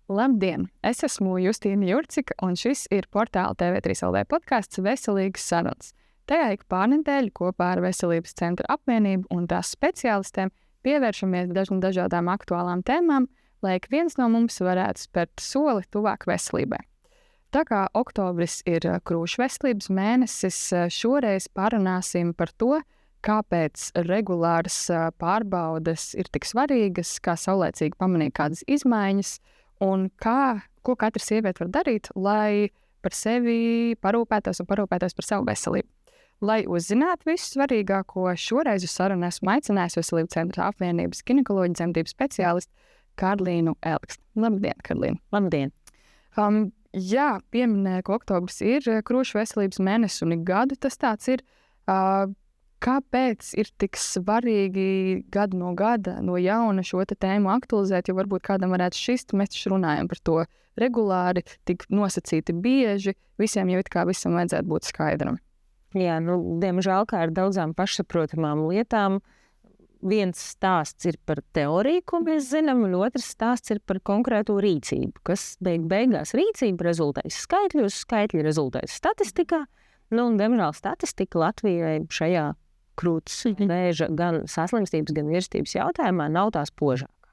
Labdien! Es esmu Justīna Jurcika, un šis ir portāla TV3LV podcasts Veselīgas sarunas. Tajā ik pārnedēļu kopā ar Veselības centra apvienību un tās speciālistiem pievēršamies dažādām aktuālām tēmām, lai ik viens no mums varētu spērt soli tuvāk veselībai. Tā kā oktobris ir krūšu veselības mēnesis, šoreiz parunāsim par to, kāpēc regulāras pārbaudes ir tik svarīgas, kā saulēcīgi pamanīt kādas izmaiņas, un ko katra sieviete var darīt, lai par sevi parūpētos par savu veselību. Lai uzzinātu visu svarīgāko, šoreiz uz sarunu esmu aicinājusi Veselības centra apvienības ginekoloģu dzemdību speciālistu Karlīnu Elkstu. Labdien, Karlīna! Labdien! Jā, pieminēju, ka oktobris ir krūšu veselības mēnesis, un ik gadu tas tāds ir. Kāpēc ir tik svarīgi gadu no gada no jauna šo tēmu aktualizēt, jo varbūt kādam varētu šķist, mēs taču runājam par to regulāri, tik nosacīti bieži, visiem jau it kā visam vajadzētu būt skaidram. Jā, diemžēl kā ar daudzām pašsaprotamām lietām, viens stāsts ir par teoriju, ko mēs zinām, un otrs stāsts ir par konkrēto rīcību, kas beigās rīcība rezultēs skaitļos, skaitļi rezultēs statistikā, un diemžēl statistika Latvijai šajā krūts vēža gan saslimstības, gan mirstības jautājumā nav tā spožākā.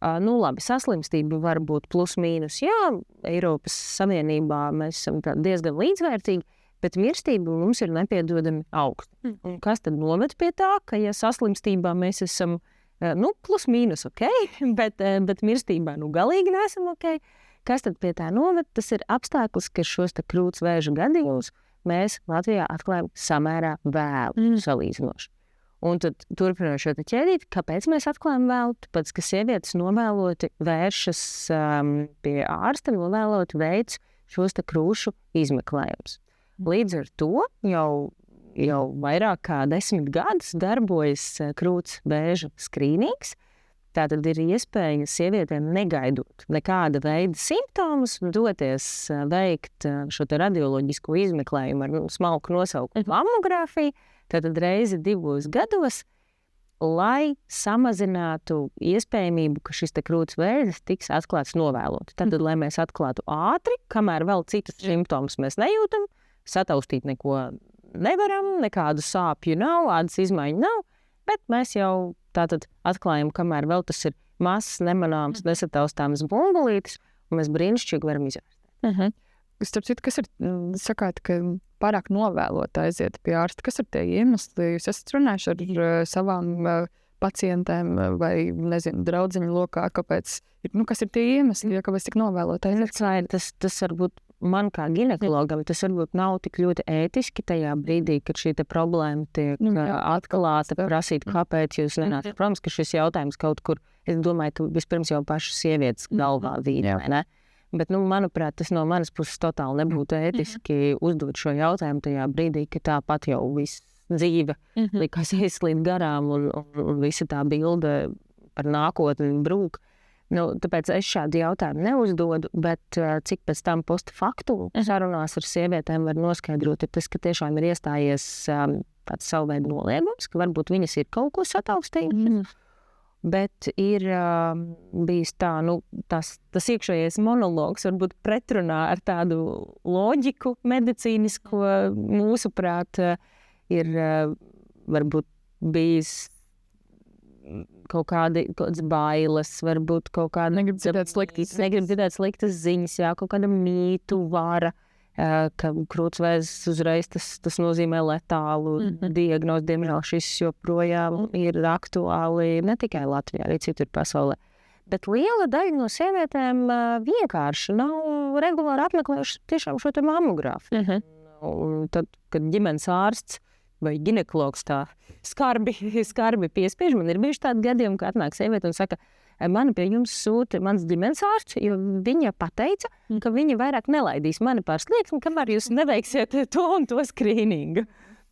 Labi, saslimstība var būt plus mīnus, jā, Eiropas Savienībā mēs esam diezgan līdzvērtīgi, bet mirstība mums ir nepiedodami augsta. Un kas tad noved pie tā, ka ja saslimstībā mēs esam, plus mīnus ok, bet mirstībā galīgi neesam ok, kas tad pie tā noved? Tas ir apstākļus, ka šos krūts vēža gadījumus mēs Latvijā atklājam samērā vēlu salīdzinoši. Un tad turpinot šo ķēdīti, kāpēc mēs atklājam vēlu? Tāpēc, ka sievietes novēloti vēršas pie ārsta, novēloti veic šos krūšu izmeklējumus. Līdz ar to jau vairāk kā 10 gadus darbojas krūts vēža skrīnings. Tātad ir iespēja sievietēm negaidot nekāda veida simptomus, doties veikt šo radioloģisko izmeklējumu ar smalku nosaukumu mammogrāfiju, tātad reizi 2 gados, lai samazinātu iespējamību, ka šis krūts vēžs tiks atklāts novēlot. Tātad, lai mēs atklātu ātri, kamēr vēl citus simptomus mēs nejūtam, sataustīt neko nevaram, nekādu sāpju nav, ādas izmaiņu nav, bet mēs jau tātad atklājam, kamēr vēl tas ir mazs, nemanāms, nesataustāms bumbulītis, un mēs brīnišķīgi varam izvērst. Starp citu, kas ir, sakāt, ka pārāk novēlot aiziet pie ārsta, kas ir tie iemesli? Jūs esat runājuši ar savām pacientēm vai, draudziņu lokā, kāpēc, kas ir tie iemesli, ja kāpēc tik novēlot aiziet? Tas varbūt man kā ginekologam, tas varbūt nav tik ļoti ētiski tajā brīdī, kad šī problēma tiek atklāta, prasīt, kāpēc jūs nenācat. Protams, ka šis jautājums kaut kur, es domāju, ka vispirms jau pašas sievietes galvā vīd, vai ne? Bet, manuprāt, tas no manas puses totāli nebūtu ētiski uzdot šo jautājumu tajā brīdī, ka tāpat jau viss dzīve likās aizslīd garām un visa tā bilde par nākotni brūk. Tāpēc es šādu jautājumu neuzdodu, bet cik pēc tam post faktu sarunās ar sievietēm var noskaidrot, ir tas, ka tiešām ir iestājies tāds savu veidu noliegums, ka varbūt viņas ir kaut ko sataustījušas, bet ir bijis tā, tas iekšējais monologs varbūt pretrunā ar tādu loģiku medicīnisko, mūsuprāt, ir varbūt bijis kaut kādas bailes, varbūt kaut kāda... Negrib dzirdēt sliktas ziņas, jā, kaut kāda mītu vara, ka krūtsvēzis uzreiz tas nozīmē letālu diagnozi. Diemžēl šis joprojām ir aktuāli ne tikai Latvijā, arī citur pasaulē. Bet liela daļa no sievietēm vienkārši nav regulāri apmeklējuši tiešām šo mammogrāfiju. Un tad, kad ģimenes ārsts vai ginekologs tā skarbi piespiež. Man ir bijuši tādi gadījumi, ka atnāk sieviete un saka, mani pie jums sūta mans ģimenes ārsts, jo viņa pateica, ka viņa vairāk nelaidīs mani pār slieksni, kamēr jūs neveiksiet to un to skrīningu.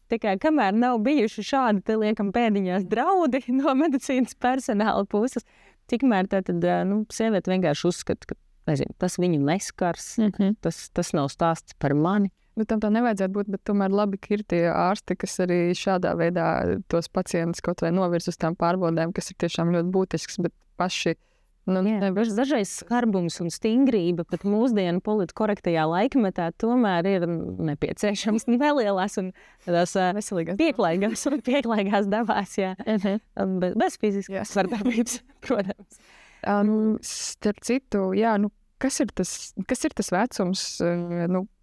Tā kā kamēr nav bijuši šādi, te liekam pēdiņās draudi no medicīnas personāla puses, tikmēr tad sieviete vienkārši uzskata, ka tas viņu neskars, tas nav stāsts par mani. Bet tam tā nevajadzētu būt, bet tomēr labi, ka ir tie ārsti, kas arī šādā veidā tos pacientus kaut vai novirz uz tām pārbaudēm, kas ir tiešām ļoti būtisks, bet paši Dažreiz skarbums un stingrība pat mūsdienu politikorektajā laikmetā tomēr ir nepieciešams nelielās un tādās pieklājīgās devās, jā. Bez fiziskas vardarbības, protams. Starp citu, jā, kas ir tas vecums,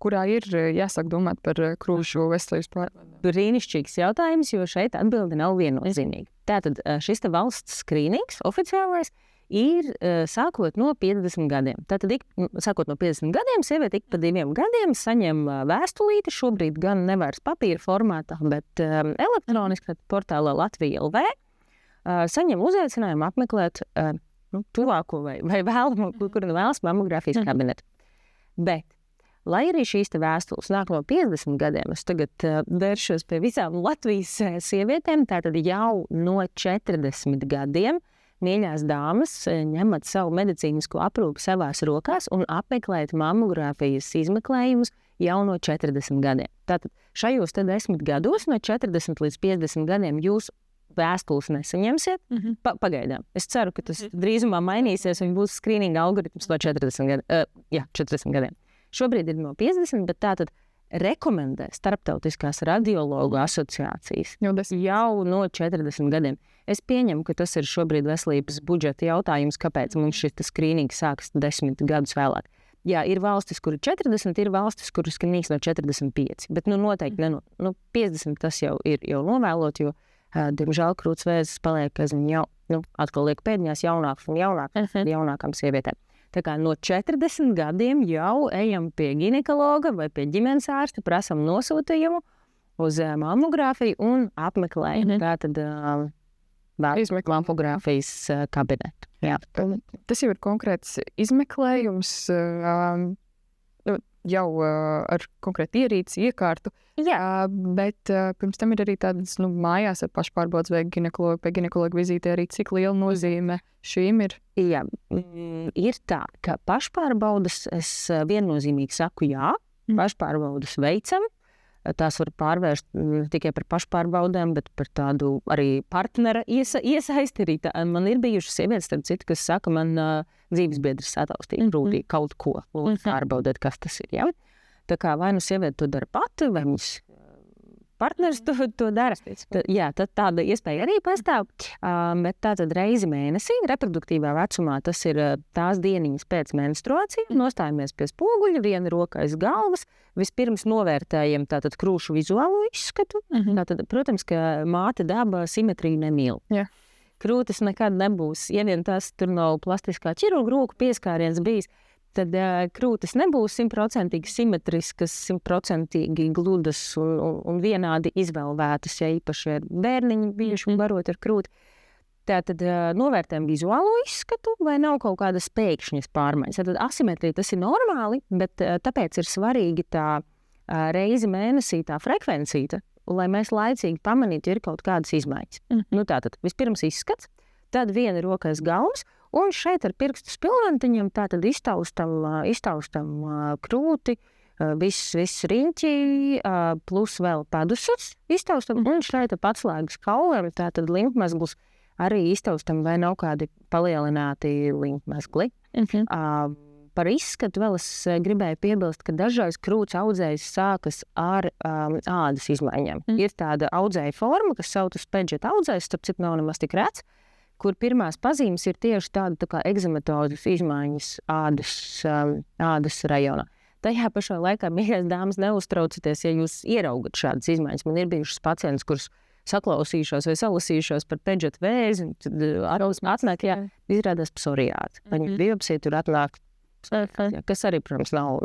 kurā ir jāsāk domāt par krūšu veselības pārbaudēm? Brīnišķīgs jautājums, jo šeit atbilde nav viennozīmīga. Tātad šis te valsts skrīnings oficiālais ir sākot no 50 gadiem. Tātad, sākot no 50 gadiem, sieviete ik pa 2 gadiem saņem vēstulīti, šobrīd gan nevairs papīra formātā, bet elektroniski, portālā Latvija LV, saņem uzaicinājumu apmeklēt tuvāko vai vēlamu, kur vēlas mammogrāfijas kabinetu. Bet, lai arī šīs te vēstules nāk no 50 gadiem, es tagad vēršos pie visām Latvijas sievietēm, tātad jau no 40 gadiem, mīļās dāmas, ņemat savu medicīnisko aprūpi savās rokās un apmeklēt mammogrāfijas izmeklējumus jau no 40 gadiem. Tātad šajos 10 gados no 40 līdz 50 gadiem jūs vēstules nesaņemsiet. Pagaidām. Es ceru, ka tas drīzumā mainīsies un būs skrīninga algoritms no 40 gadiem. Šobrīd ir no 50, bet tātad rekomendē Starptautiskās radiologu asociācijas jau no 40 gadiem. Es pieņemu, ka tas ir šobrīd veselības budžeta jautājums, kāpēc mums šis skrīnings sākas 10 gadus vēlāk. Jā, ir valstis, kur ir 40, ir valstis, kur skrīnings no 45, bet noteikti 50 tas jau ir novēlot, jo, diemžēl, krūts vēzis paliek aizvien jau, atkal liek pēdiņās jaunākām sievietēm. Tā kā no 40 gadiem jau ejam pie ginekologa vai pie ģimenes ārsta, prasam nosūtījumu uz mammogrāfiju un apmeklējam. Tātad mammogrāfijas kabinetu. Jā. Tas jau ir konkrēts izmeklējums jau ar konkrētu ierīci, iekārtu. Jā. Bet pirms tam ir arī tādas mājās ar pašpārbaudes vai pie ginekologa vizītē arī cik liela nozīme šīm ir? Jā, ir tā, ka pašpārbaudes es viennozīmīgi saku jā, pašpārbaudes veicam. Tās var pārvērst tikai par pašpārbaudēm, bet par tādu arī partnera iesaisti. Arī man ir bijušas sievietes, starp citu, kas saka, man dzīvesbiedrs sataustīja krūtī kaut ko, pārbaudēt, kas tas ir. Ja? Tā kā vai sieviete to dara pati, vai mums partners to dara. Jā, tad tāda iespēja arī pastāv. Bet tātad reizi mēnesī, reproduktīvā vecumā, tas ir tās dieniņas pēc menstruācijas, nostājamies pie spoguļa, viena roka aiz galvas, vispirms novērtējam tātad krūšu vizuālo izskatu. Tātad, protams, ka māte daba simetriju nemīl. Jā. Krūtis nekad nebūs, ja vien tas tur nav plastiskā ķirurga roku pieskāriens bijis, tad krūtis nebūs 100% simetriskas, 100% gludas un vienādi izvēlētas, ja īpaši ir bērniņi bijuši un barot ar krūti. Tātad novērtējam vizuālo izskatu, vai nav kaut kādas pēkšņas pārmaiņas. Tātad asimetrija tas ir normāli, bet tāpēc ir svarīgi tā reizi mēnesī tā frekvencīta, lai mēs laicīgi pamanītu, ir kaut kādas izmaiņas. Tātad vispirms izskats, tad viena roka aiz galvas, un šeit ar pirkstu spilventiņam tātad iztaustam krūti, viss riņķī, plus vēl padusus iztaustam, un šeit ap atslēgas kauliem, tātad limfmezglus arī iztaustam, vai nav kādi palielināti limfmezgli. Par izskatu vēl es gribēju piebilst, ka dažreiz krūts audzējs sākas ar ādas izmaiņām. Ir tāda audzēja forma, kas saucas Paget audzējs, starp citu nav nemaz tik rēts, kur pirmās pazīmes ir tieši tāda tā kā egzematozes izmaiņas ādas rajonā. Tajā pašā laikā, mīļās dāmas, neuztraucaties, ja jūs ieraugat šādas izmaiņas. Man ir bijušas pacients, kurus saklausījušos vai salasījušos par Paget vēzi, tad atnāk, izrādās psoriāzi. Viņa biopsija tur atnāk, kas arī, protams, nav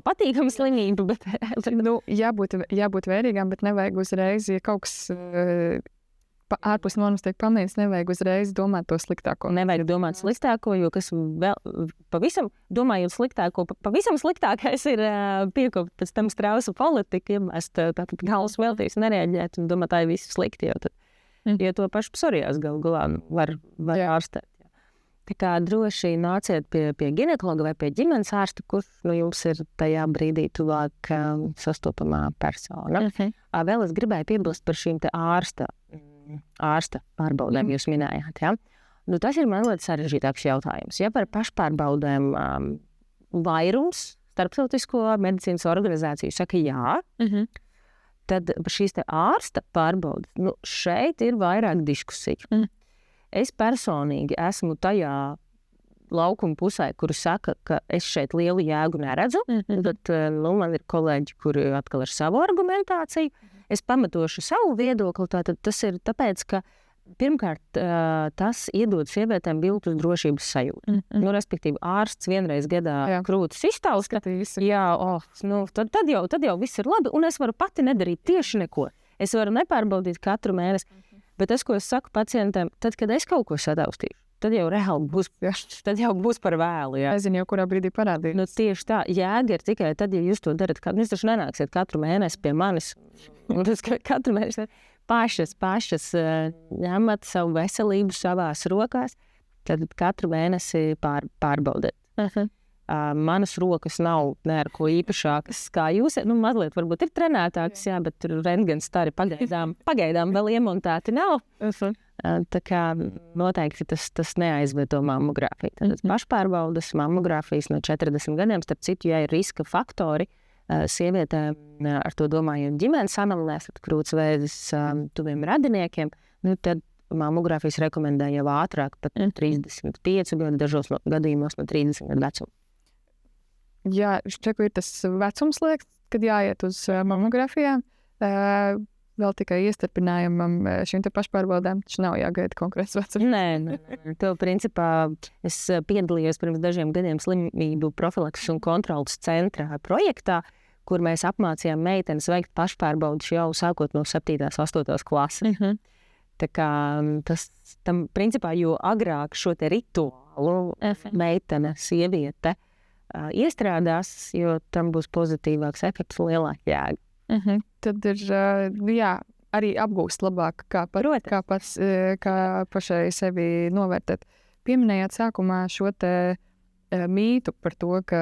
patīkama slimība, bet jābūt vērīgām, bet nevajag uzreiz, ja kaut kas ārpus normas tiek pamanīts, nevajag uzreiz domāt to sliktāko. Nevajag domāt sliktāko, jo kas vēl pavisam, domājot sliktāko, pavisam sliktākais ir piekopt pēc tam Strausa politika, ja mēs tātad galvas veltīs nereaģēt un domāt, tā ir visu slikti, jo to pašu psoriāzi galā var ārstēt. Tā kā droši nāciet pie ginekologa vai pie ģimenes ārsta, kurš jums ir tajā brīdī tuvāk sastopamā persona. Vēl es gribēju piebilst par šīm te ārsta pārbaudēm, jūs minējāt. Ja? Tas ir man ļoti sarežģītāks jautājums. Ja par pašpārbaudēm vairums starptautisko medicīnas organizāciju saka jā, tad šīs te ārsta pārbaudas, šeit ir vairāk diskusiju. Es personīgi esmu tajā laukuma pusē, kuri saka, ka es šeit lielu jēgu neredzu. Tad man ir kolēģi, kuri atkal ar savu argumentāciju. Es pamatošu savu viedokli. Tātad tas ir tāpēc, ka pirmkārt tas iedod sievietēm viltus drošības sajūtu. Respektīvi, ārsts vienreiz gadā krūtis iztauska. Tad jau viss ir labi, un es varu pati nedarīt tieši neko. Es varu nepārbaudīt katru mēnesi. Bet tas, ko es saku pacientiem, tad, kad es kaut ko sataustīšu, tad jau reāli būs par vēlu. Jā. Es zinu, jau kurā brīdī parādīt. Tieši tā, jēga ir tikai tad, ja jūs to darat. Jūs taču nenāksiet katru mēnesi pie manis. Un tas katru mēnesi pašas ņemat savu veselību savās rokās, tad katru mēnesi pārbaudiet. Manas rokas nav ne ar ko īpašākas kā jūs. Mazliet varbūt ir trenētākas, jā, bet tur rentgens stari pagaidām vēl iemontēti nav. Tā kā noteikti tas neaizvieto mammogrāfiju. Tad pašpārbaudas mammogrāfijas no 40 gadiem, starp citu, ja ir riska faktori, sievietēm ar to domājot ģimenes anamnēs, krūtsvēzis tuviem radiniekiem, tad mammogrāfijas rekomendē jau ātrāk, pat 35 gadu, dažos gadījumos no 30 gadu vecuma. Jā, šķiet, ir tas vecums liekas, kad jāiet uz mammogrāfijām. Vēl tikai iestarpinājumam šīm te pašpārbaudēm, taču nav jāgaida konkrēts vecums. Nē. To principā es piedalījos pirms dažiem gadiem slimību profilakses un kontrolas centra projektā, kur mēs apmācījām meitenes veikt pašpārbaudas jau sākot no 7. 8. klases. Tā kā tam principā, jo agrāk šo te rituālu meitene, sieviete iestrādās, jo tam būs pozitīvāks efekts, lielāk jēga. Tad ir, arī apgūst labāk, kā pašai sevi novērtēt. Pieminējāt sākumā šo te mītu par to, ka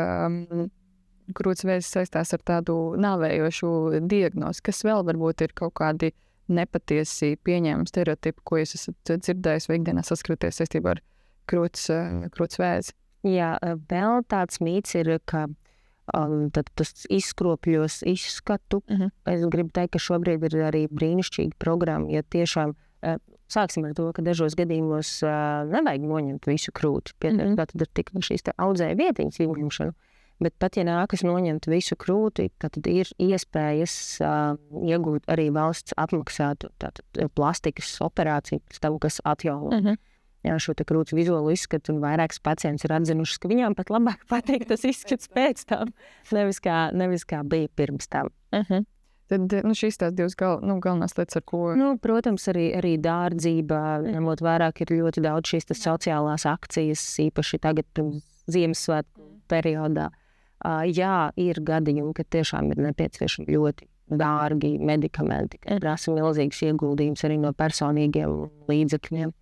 krūtsvēzis saistās ar tādu nāvējošu diagnozi, kas vēl varbūt ir kaut kādi nepatiesi pieņēmumi stereotipi, ko jūs esat dzirdējis vai ikdienā saskaraties saistībā ar krūtsvēzi. Jā, vēl tāds mīts ir, ka tas izskropļos izskatu. Es gribu teikt, ka šobrīd ir arī brīnišķīga programma, ja tiešām sāksim ar to, ka dažos gadījumos nevajag noņemt visu krūti. Tad ir tikai šīs audzēja vietiņas ieņemšana. Bet pat, ja nākas noņemt visu krūti, tad ir iespējas iegūt arī valsts apmaksātu plastikas operāciju, kas atjauno. Šo te krūts vizuālu izskatu, un vairākas pacients ir atzinušas, ka viņām pat labāk patīk tas izskats pēc tam, nevis kā bija pirms tam. Tad šīs tās divas galvenās lietas, ar ko... Protams, arī dārdzība, ņemot vairāk, ir ļoti daudz šīs sociālās akcijas, īpaši tagad Ziemassvētku periodā. Jā, ir gadījumi, ka tiešām ir nepieciešami ļoti dārgi medikamenti, ka prasa milzīgs ieguldījums arī no personīgiem līdzekļiem.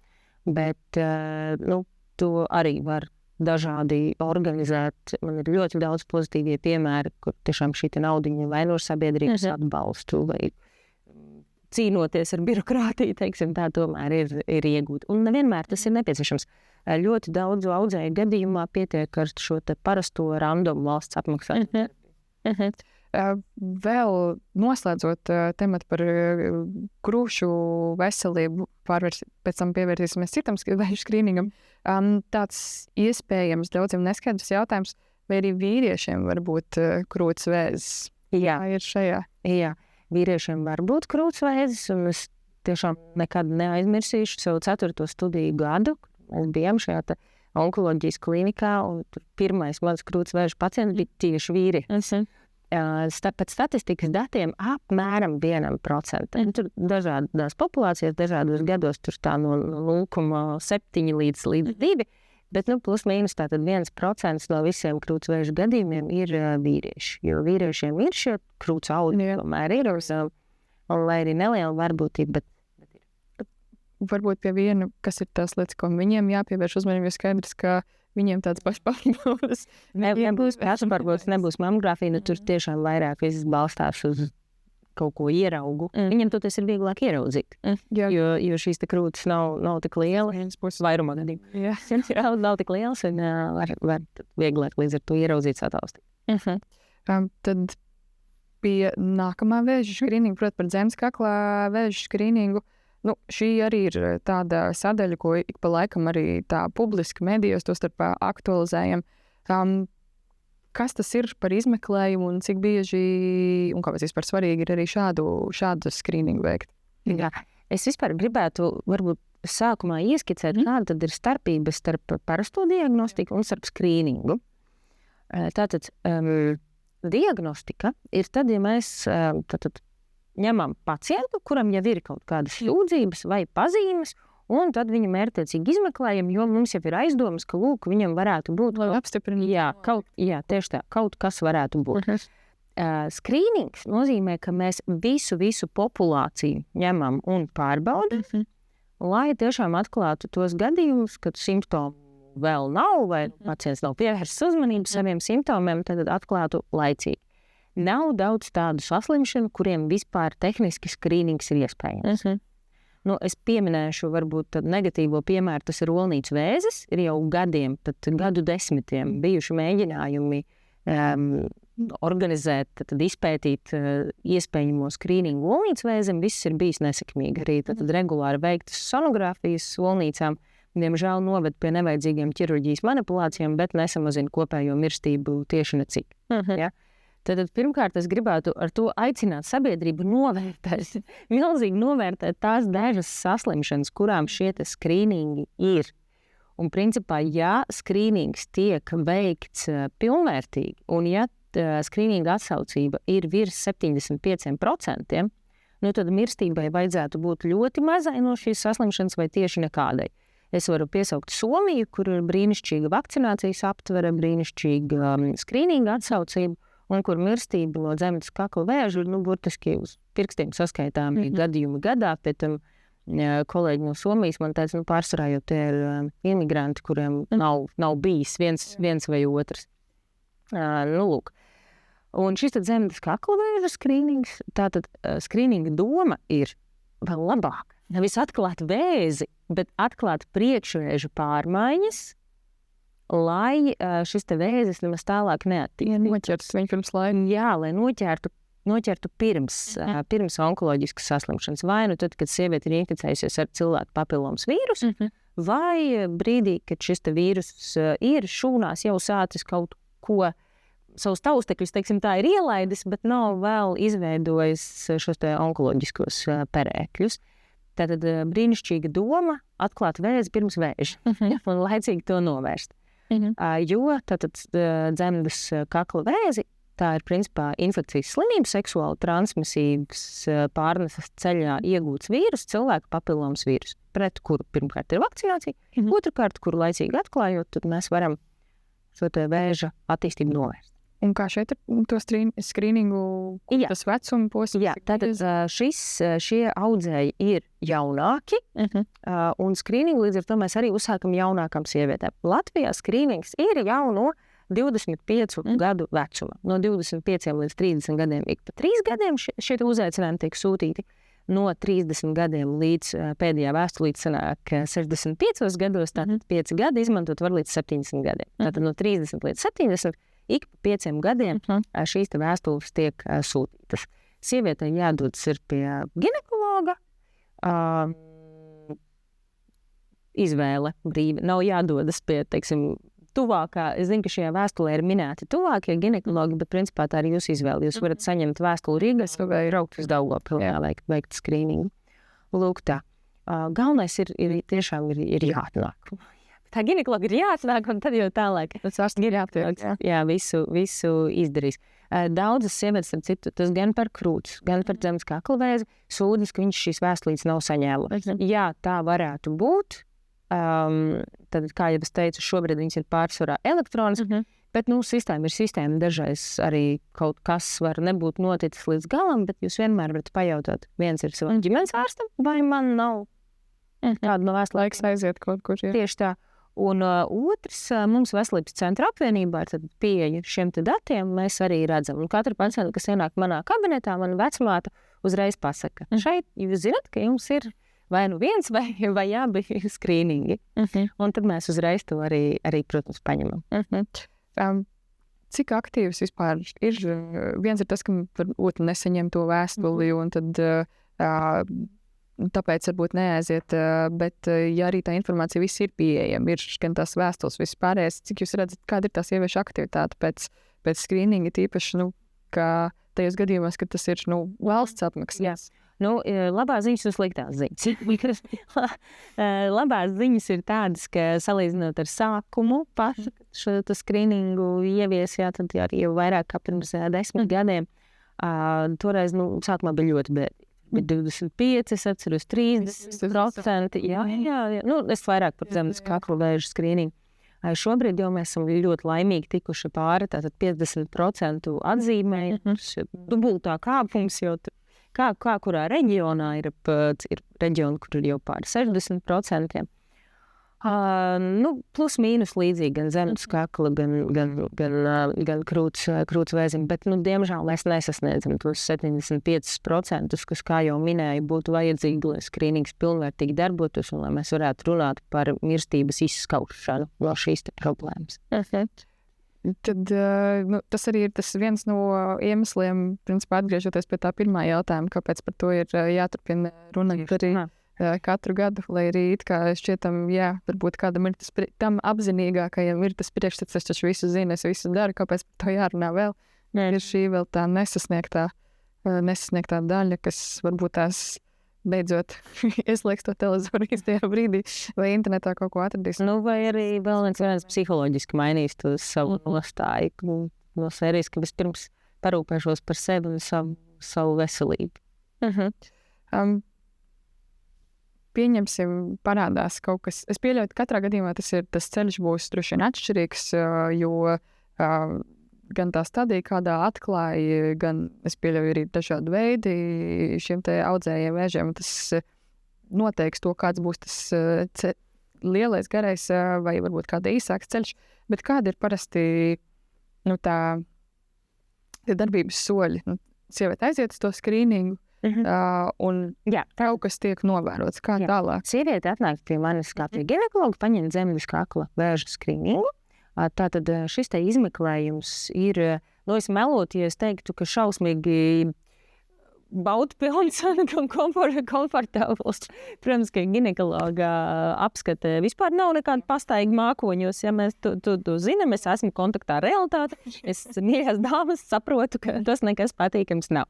Bet to arī var dažādi organizēt. Man ir ļoti daudz pozitīvie piemēri, kur tiešām šī naudiņa vai no sabiedrības atbalstu vai cīnoties ar birokrātiju, teiksim, tā tomēr ir iegūta. Un nevienmēr tas ir nepieciešams. Ļoti daudzu audzēju gadījumā pietiek ar šo te parasto randomu valsts apmaksājumu. Vēl noslēdzot tematu par krūšu veselību, pēc tam pievērsīsimies citam vēža skrīningam, tāds iespējams daudziem neskaidrs jautājums, vai arī vīriešiem var būt krūtsvēzis? Jā, ir šajā. Jā, vīriešiem var būt krūtsvēzis, un es tiešām nekad neaizmirsīšu savu 4. studiju gadu. Mēs bijām šajā onkoloģijas klinikā, un pirmais mans krūtsvēža pacients bija tieši vīrietis. Pēc statistikas datiem apmēram 1%. Tur dažādās populācijās, dažādos gados tur tā no 0,7 līdz 2, bet plus mīnus tātad 1% no visiem krūtsvēža gadījumiem ir vīrieši. Jo vīriešiem ir šie krūts audi, tomēr ir, un lai arī neliela varbūtība, bet ir. Varbūt pie viena, kas ir tās lietas, ko viņiem jāpievērš uzmanību, jo skaidrs, ka viņiem tāds pašpārbaudas. Nebūs pašpārbaudas, nebūs mammogrāfija, tur tiešām vairāk viss balstās uz kaut ko ieraugu, viņam toties ir vieglāk ieraudzīt. Jo šīs te krūtis nav tik lielas, vairumā gadījumā. Nav tik lielas, un var vieglāk līdz ar to ieraudzīt sataustīt. Tad bija nākamā vēža skrīninga, proti par zemes kaklā vēža skrīningu. Šī arī ir tāda sadaļa, ko ik pa laikam arī tā publiski medijos to starp aktualizējam. Kas tas ir par izmeklējumu un cik bieži un kāpēc vispār svarīgi ir arī šādu skrīningu veikt? Jā. Es vispār gribētu varbūt sākumā ieskicēt, kāda tad ir starpība starp parasto diagnostiku un starp skrīningu. Tātad diagnostika ir tad, ja mēs ņemam pacientu, kuram jau ir kaut kādas sūdzības vai pazīmes, un tad viņu mērķtiecīgi izmeklējam, jo mums jau ir aizdomas, ka, lūk, viņam varētu būt... Lai apstiprināt. Jā, tieši tā, kaut kas varētu būt. Skrīnings nozīmē, ka mēs visu populāciju ņemam un pārbaudam, lai tiešām atklātu tos gadījumus, kad simptomu vēl nav, vai pacients nav pievērsts uzmanību saviem simptomiem, tad atklātu laicīgi. Nav daudz tādu saslimšanu, kuriem vispār tehniski skrīnings ir iespējams. Es pieminēšu varbūt negatīvo piemēru, tas ir olnīcu vēzis. Ir jau gadu desmitiem bijuši mēģinājumi organizēt, izpētīt iespējamo skrīningu olnīcu vēzim. Viss ir bijis nesekmīgi. Arī regulāri veiktas sonogrāfijas olnīcām, diemžēl noved pie nevajadzīgiem ķirurģijas manipulācijām, bet nesamazina kopējo mirstību tieši necik. Ja? Tad pirmkārt es gribētu ar to aicināt sabiedrību milzīgi novērtēt tās dažas saslimšanas, kurām šie skrīningi ir. Un principā, ja skrīnings tiek veikts pilnvērtīgi, un ja skrīninga atsaucība ir virs 75%, tad mirstībai vajadzētu būt ļoti mazai no šīs saslimšanas vai tieši nekādai. Es varu piesaukt Somiju, kur ir brīnišķīga vakcinācijas aptvere, brīnišķīga skrīninga atsaucība, un kur mirstība no zemes kakla vēža ir, burtiski uz pirkstiem saskaitāmi gadījumi gadā. Pēc tam kolēģi no Somijas man teica, pārsvarā jau tie ir imigranti, kuriem nav bijis viens vai otrs. Lūk. Un šis zemes kakla vēža skrīnings, tātad skrīninga doma ir vēl labāk. Nevis atklāt vēzi, bet atklāt priekšvēža pārmaiņas, lai šis vēzis nemaz tālāk noķertu viņu pirms laika. Jā, lai noķertu pirms onkoloģiskas saslimšanas. Vai tad, kad sieviete ir inficējusies ar cilvēku papilomas vīrusu, vai brīdī, kad šis vīrus ir šūnās jau sācis kaut ko, savus taustekļus, teiksim tā, ir ielaidis, bet nav vēl izveidojis šos onkoloģiskos perēkļus. Tātad brīnišķīga doma atklāt vēzi pirms vēža un laicīgi to novērst. Jo tātad dzemdas kakla vēzi, tā ir principā infekcijas slimība, seksuāli transmisīvs pārneses ceļā iegūts vīrus, cilvēku papilomas vīrus, pret kuru pirmkārt ir vakcinācija, otrkārt, kuru laicīgi atklājot, tad mēs varam šo vēža attīstību novērst. Un kā šeit ir to skrīningu, tas vecuma posms? Jā, tātad šie audzēji ir jaunāki, un skrīningu līdz ar to mēs arī uzsākam jaunākam sievietēm. Latvijā skrīnings ir jau no 25 gadu vecuma. No 25 līdz 30 gadiem ik pa 3 gadiem šie uzaicinājumi tiek sūtīti. No 30 gadiem līdz pēdējā vēstulīte sanāk 65 gados, tātad 5 gadi izmantot var līdz 70 gadiem. Tātad no 30 līdz 70 ik pa 5 gadiem šīs vēstules tiek sūtītas. Sievietei jādodas ir pie ginekologa, izvēle brīva. Nav jādodas pie, teiksim, tuvākā. Es zinu, ka šajā vēstulē ir minēti tuvākie ginekologi, bet principā tā ir jūsu izvēle. Jūs varat saņemt vēstuli Rīgas vai braukt uz Daugavpili, veikt skrīningu. Lūk tā. Galvenais ir tiešām jāatnāk. Tā ginekologa ir jāatnāk, un tad jau tālāk. Tas ārsts ir jāaptiek. Jā, visu izdarīs. Daudzas sievietes, ar citu, tas gan par krūtis, gan par zemes kakla vēzi, sūdzas, ka viņš šīs vēstulītes nav saņēmis. Jā, tā varētu būt. Tad, kā jau es teicu, šobrīd viņas ir pārsvarā elektroniski, bet, sistēma ir sistēma. Dažreiz arī kaut kas var nebūt noticis līdz galam, bet jūs vienmēr varat pajautāt. Viens ir savam ģimenes ārstam, vai man nav tāda no vēstulītes aiziet kaut kur. Jā. Tieši tā. Un otrs, mums Veselības centra apvienībā ir pieeja šiem datiem, mēs arī redzam. Un katra pacienta, kas ienāk manā kabinetā, mana vecmāte uzreiz pasaka. Šeit jūs zināt, ka jums ir vai nu viens vai abi skrīningi. Un tad mēs uzreiz to arī protams, paņemam. Cik aktīvs vispār ir? Viens ir tas, ka varbūt nesaņem to vēstuli, un tad tāpēc varbūt neaiziet, bet ja arī tā informācija viss ir pieejama, ir gan tās vēstules, viss pārējais, cik jūs redzat, kāda ir tās ieviešu aktivitāte pēc skrīninga, tīpaši, ka tajos gadījumos, ka tas ir, valsts apmaksas. Labās ziņas un sliktās ziņas. Labās ziņas ir tādas, ka salīdzinot ar sākumu pašu šo skrīningu ievies, tad arī jau vairāk kā pirms 10 gadiem. Toreiz, sākumā bija ļoti bēdīgi. Bet 25, es atceros 30%. Jā. Es vairāk par zemes kaklu vēžu skrīningu. Šobrīd jau mēs esam ļoti laimīgi tikuši pāri, tātad 50% atzīmēja. Dubultā kāpums jau kā kurā reģionā ir reģioni, kur ir jau pāri 60%. Plus mīnus līdzīgi gan zemes kakla, gan krūts vēzim, bet, diemžēl mēs nesasniedzam tos 75%, kas, kā jau minēju, būtu vajadzīgi, lai skrīnings pilnvērtīgi darbotos un lai mēs varētu runāt par mirstības izskaušanu no šīs problēmas. Tad tas arī ir tas viens no iemesliem, principā atgriežoties pie tā pirmā jautājuma, kāpēc par to ir jāturpina runāt arī katru gadu, lai arī it kā šķietam, varbūt kādam ir tas tam apzinīgākajam ir tas priekšstats, es taču visu zinu, es visu daru, kāpēc par to jārunā vēl. Ir šī vēl tā nesasniegtā daļa, kas varbūt tās beidzot ieslēgs to televizoru īstajā brīdī vai internetā kaut ko atradīs. Vai arī vēl viens psiholoģiski mainīs to savu nostāju no sērijas, ka vispirms parūpēšos par sevi un savu veselību. Pieņemsim, parādās kaut kas. Es pieļauju, ka katrā gadījumā tas ceļš būs droši vien atšķirīgs, jo gan tā stadija, kādā atklāja, gan es pieļauju arī dažādi veidi šiem te audzējiem vēžiem. Tas noteiks to, kāds būs tas lielais, garais vai varbūt kāda īsāks ceļš. Bet kāda ir parasti tie darbības soļi? Sieviete aiziet uz to skrīningu, un kaut kas tiek novērots. Kā tālāk? Sieviete atnāk pie manis kā pie ginekologa, paņem zemes kakla vēža skrīningu. Tātad šis te izmeklējums ir, es melotu, ja es teiktu, ka šausmīgi baudpilns un komfortabls. Protams, ka ginekologa apskate vispār nav nekāda pastaiga mākoņos, ja mēs to zinām, es esmu kontaktā ar realitāti, es mīļās dāmas saprotu, ka tas nekas patīkams nav.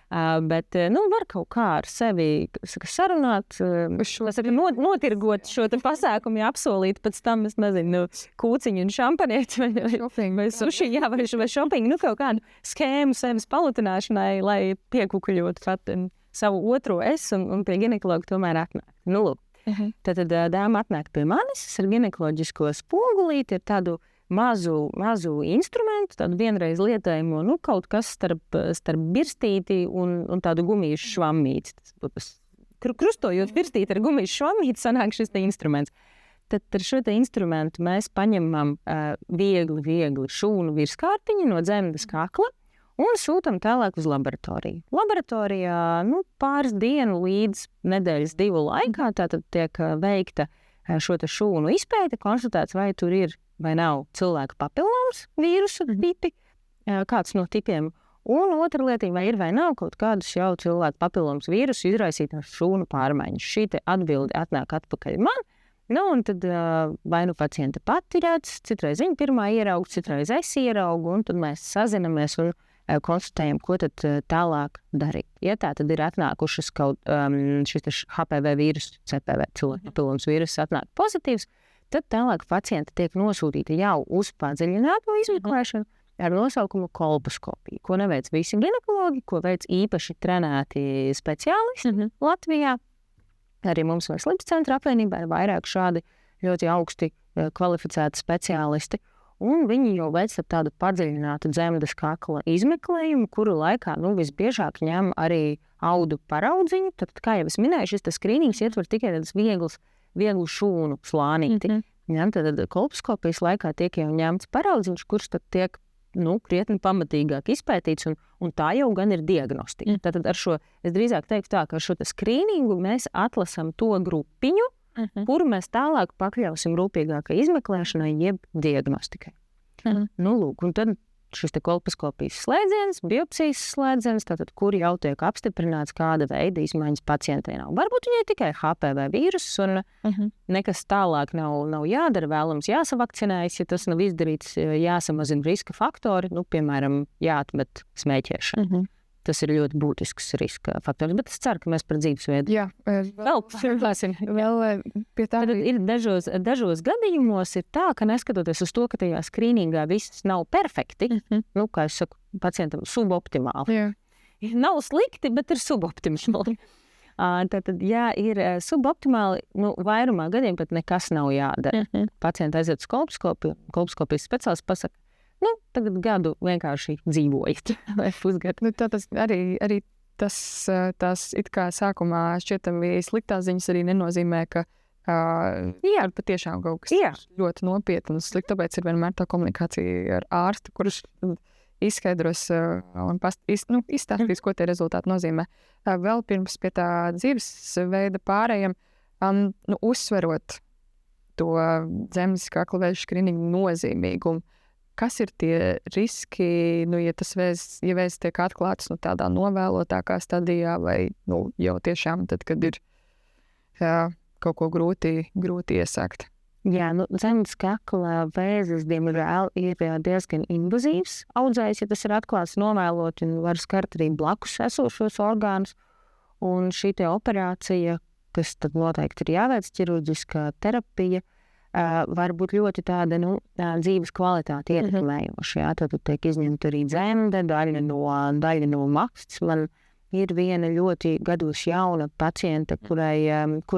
Bet, var kaut kā ar sevi sarunāt, notirgot šo te pasākumu, ja apsolīt pēc tam, es nezinu, kūciņu un šampanieti vai suši, vai shopping, kaut kādu skēmu sevis palutināšanai, lai piekukuļot savu otro es un pie ginekologa tomēr atnāk. Tad dāma atnāk pie manis, ar ginekoloģisko spogulīti, ir tādu mazu instrumentu, tādu vienreiz lietojumu, kaut kas starp birstīti un tādu gumijas švammīti. Krustojot birstīti ar gumijas švammīti, sanāk šis te instruments. Tad ar šo te instrumentu mēs paņemam viegli šūnu virskārtiņu no dzemdas kakla un sūtam tālāk uz laboratoriju. Laboratorijā pāris dienu līdz nedēļas 2 laikā tātad tiek veikta šo te šūnu izpēte, konstatēts, vai tur ir vai nav cilvēka papilomas vīrusu tipi, kāds no tipiem. Un otra lieta, vai ir vai nav kaut kādas jau cilvēka papilomas vīrusu izraisītās šūnu pārmaiņas. Šī te atbilde atnāk atpakaļ man. Un tad vai pacienta pati redz, citreiz viņa pirmā ierauga, citreiz es ieraugu, un tad mēs sazinamies un konstatējam, ko tad tālāk darīt. Ja tā tad ir atnākušas kaut šis HPV vīrusu, CPV, cilvēka papilomas vīrusu atnāk pozitīvs, tad tālāk pacienta tiek nosūtīta jau uz padziļināto izmeklēšanu ar nosaukumu kolposkopiju, ko neveic visi ginekologi, ko veic īpaši trenēti speciālisti Latvijā. Arī mums Veselības centra apvienībā ir vairāk šādi ļoti augsti kvalificēti speciālisti. Un viņi jau veic tādu padziļinātu dzemdas kakla izmeklējumu, kuru laikā visbiežāk ņem arī audu paraudziņu. Tad, kā jau es minēju, šis skrīnings ietver tikai tādas vieglu šūnu slānīti. Tad kolposkopijas laikā tiek jau ņemts paraudziņš, kurš tad tiek krietni pamatīgāk izpētīts, un tā jau gan ir diagnostika. Tātad es drīzāk teiktu tā, ka ar šo skrīningu mēs atlasam to grupiņu, kuru mēs tālāk pakļausim rūpīgākai izmeklēšanai, jeb diagnostikai. Lūk, un tad šis kolposkopijas slēdziens, biopsijas slēdziens, tātad, kur jau tiek apstiprināts, kāda veida izmaiņas pacientei nav. Varbūt viņai tikai HPV vīruss, un nekas tālāk nav jādara, vēlams jāsavakcinējas, ja tas nav izdarīts, jāsamazina riska faktori, piemēram, jāatmet smēķēšana. Tas ir ļoti būtisks riska faktors, bet es ceru, ka mēs par dzīvesveidu vēl pie tā. Ir dažos gadījumos ir tā, ka neskatoties uz to, ka tajā skrīningā viss nav perfekti, kā es saku, pacientam suboptimāli. Nav slikti, bet ir suboptimāli. Tātad, ja ir suboptimāli, vairumā gadiem pat nekas nav jādara. Pacienti aiziet uz kolposkopijas speciālists pasaka, tagad gadu vienkārši dzīvojiet, vai pusgadu. Tas arī tās it kā sākumā šķietami sliktās ziņas arī nenozīmē, ka patiešām kaut kas ļoti nopietns. Tāpēc ir vienmēr tā komunikācija ar ārstu, kurš izskaidros un izstāstīs, ko tie rezultāti nozīmē. Vēl pirms pie tā dzīvesveida pārējiem, uzsverot to zemes kakla vēža skrīningu nozīmīgumu. Kas ir tie riski, ja vēzis tiek atklāts tādā novēlotākā stadijā vai jau tiešām tad, kad ir kaut ko grūti iesākt? Jā, zemes kakla vēzis, diemžēl, ir diezgan invazīvs audzējs, ja tas ir atklāts novēlot un var skart arī blakus esošos orgānus. Un šī operācija, kas tad noteikti ir jāveic, ķirurģiskā terapija, var būt ļoti tāda dzīves kvalitāte ietekmējoša. Tad tiek izņemta arī dzemde, daļa no makstas. Man ir viena ļoti gados jauna paciente, kur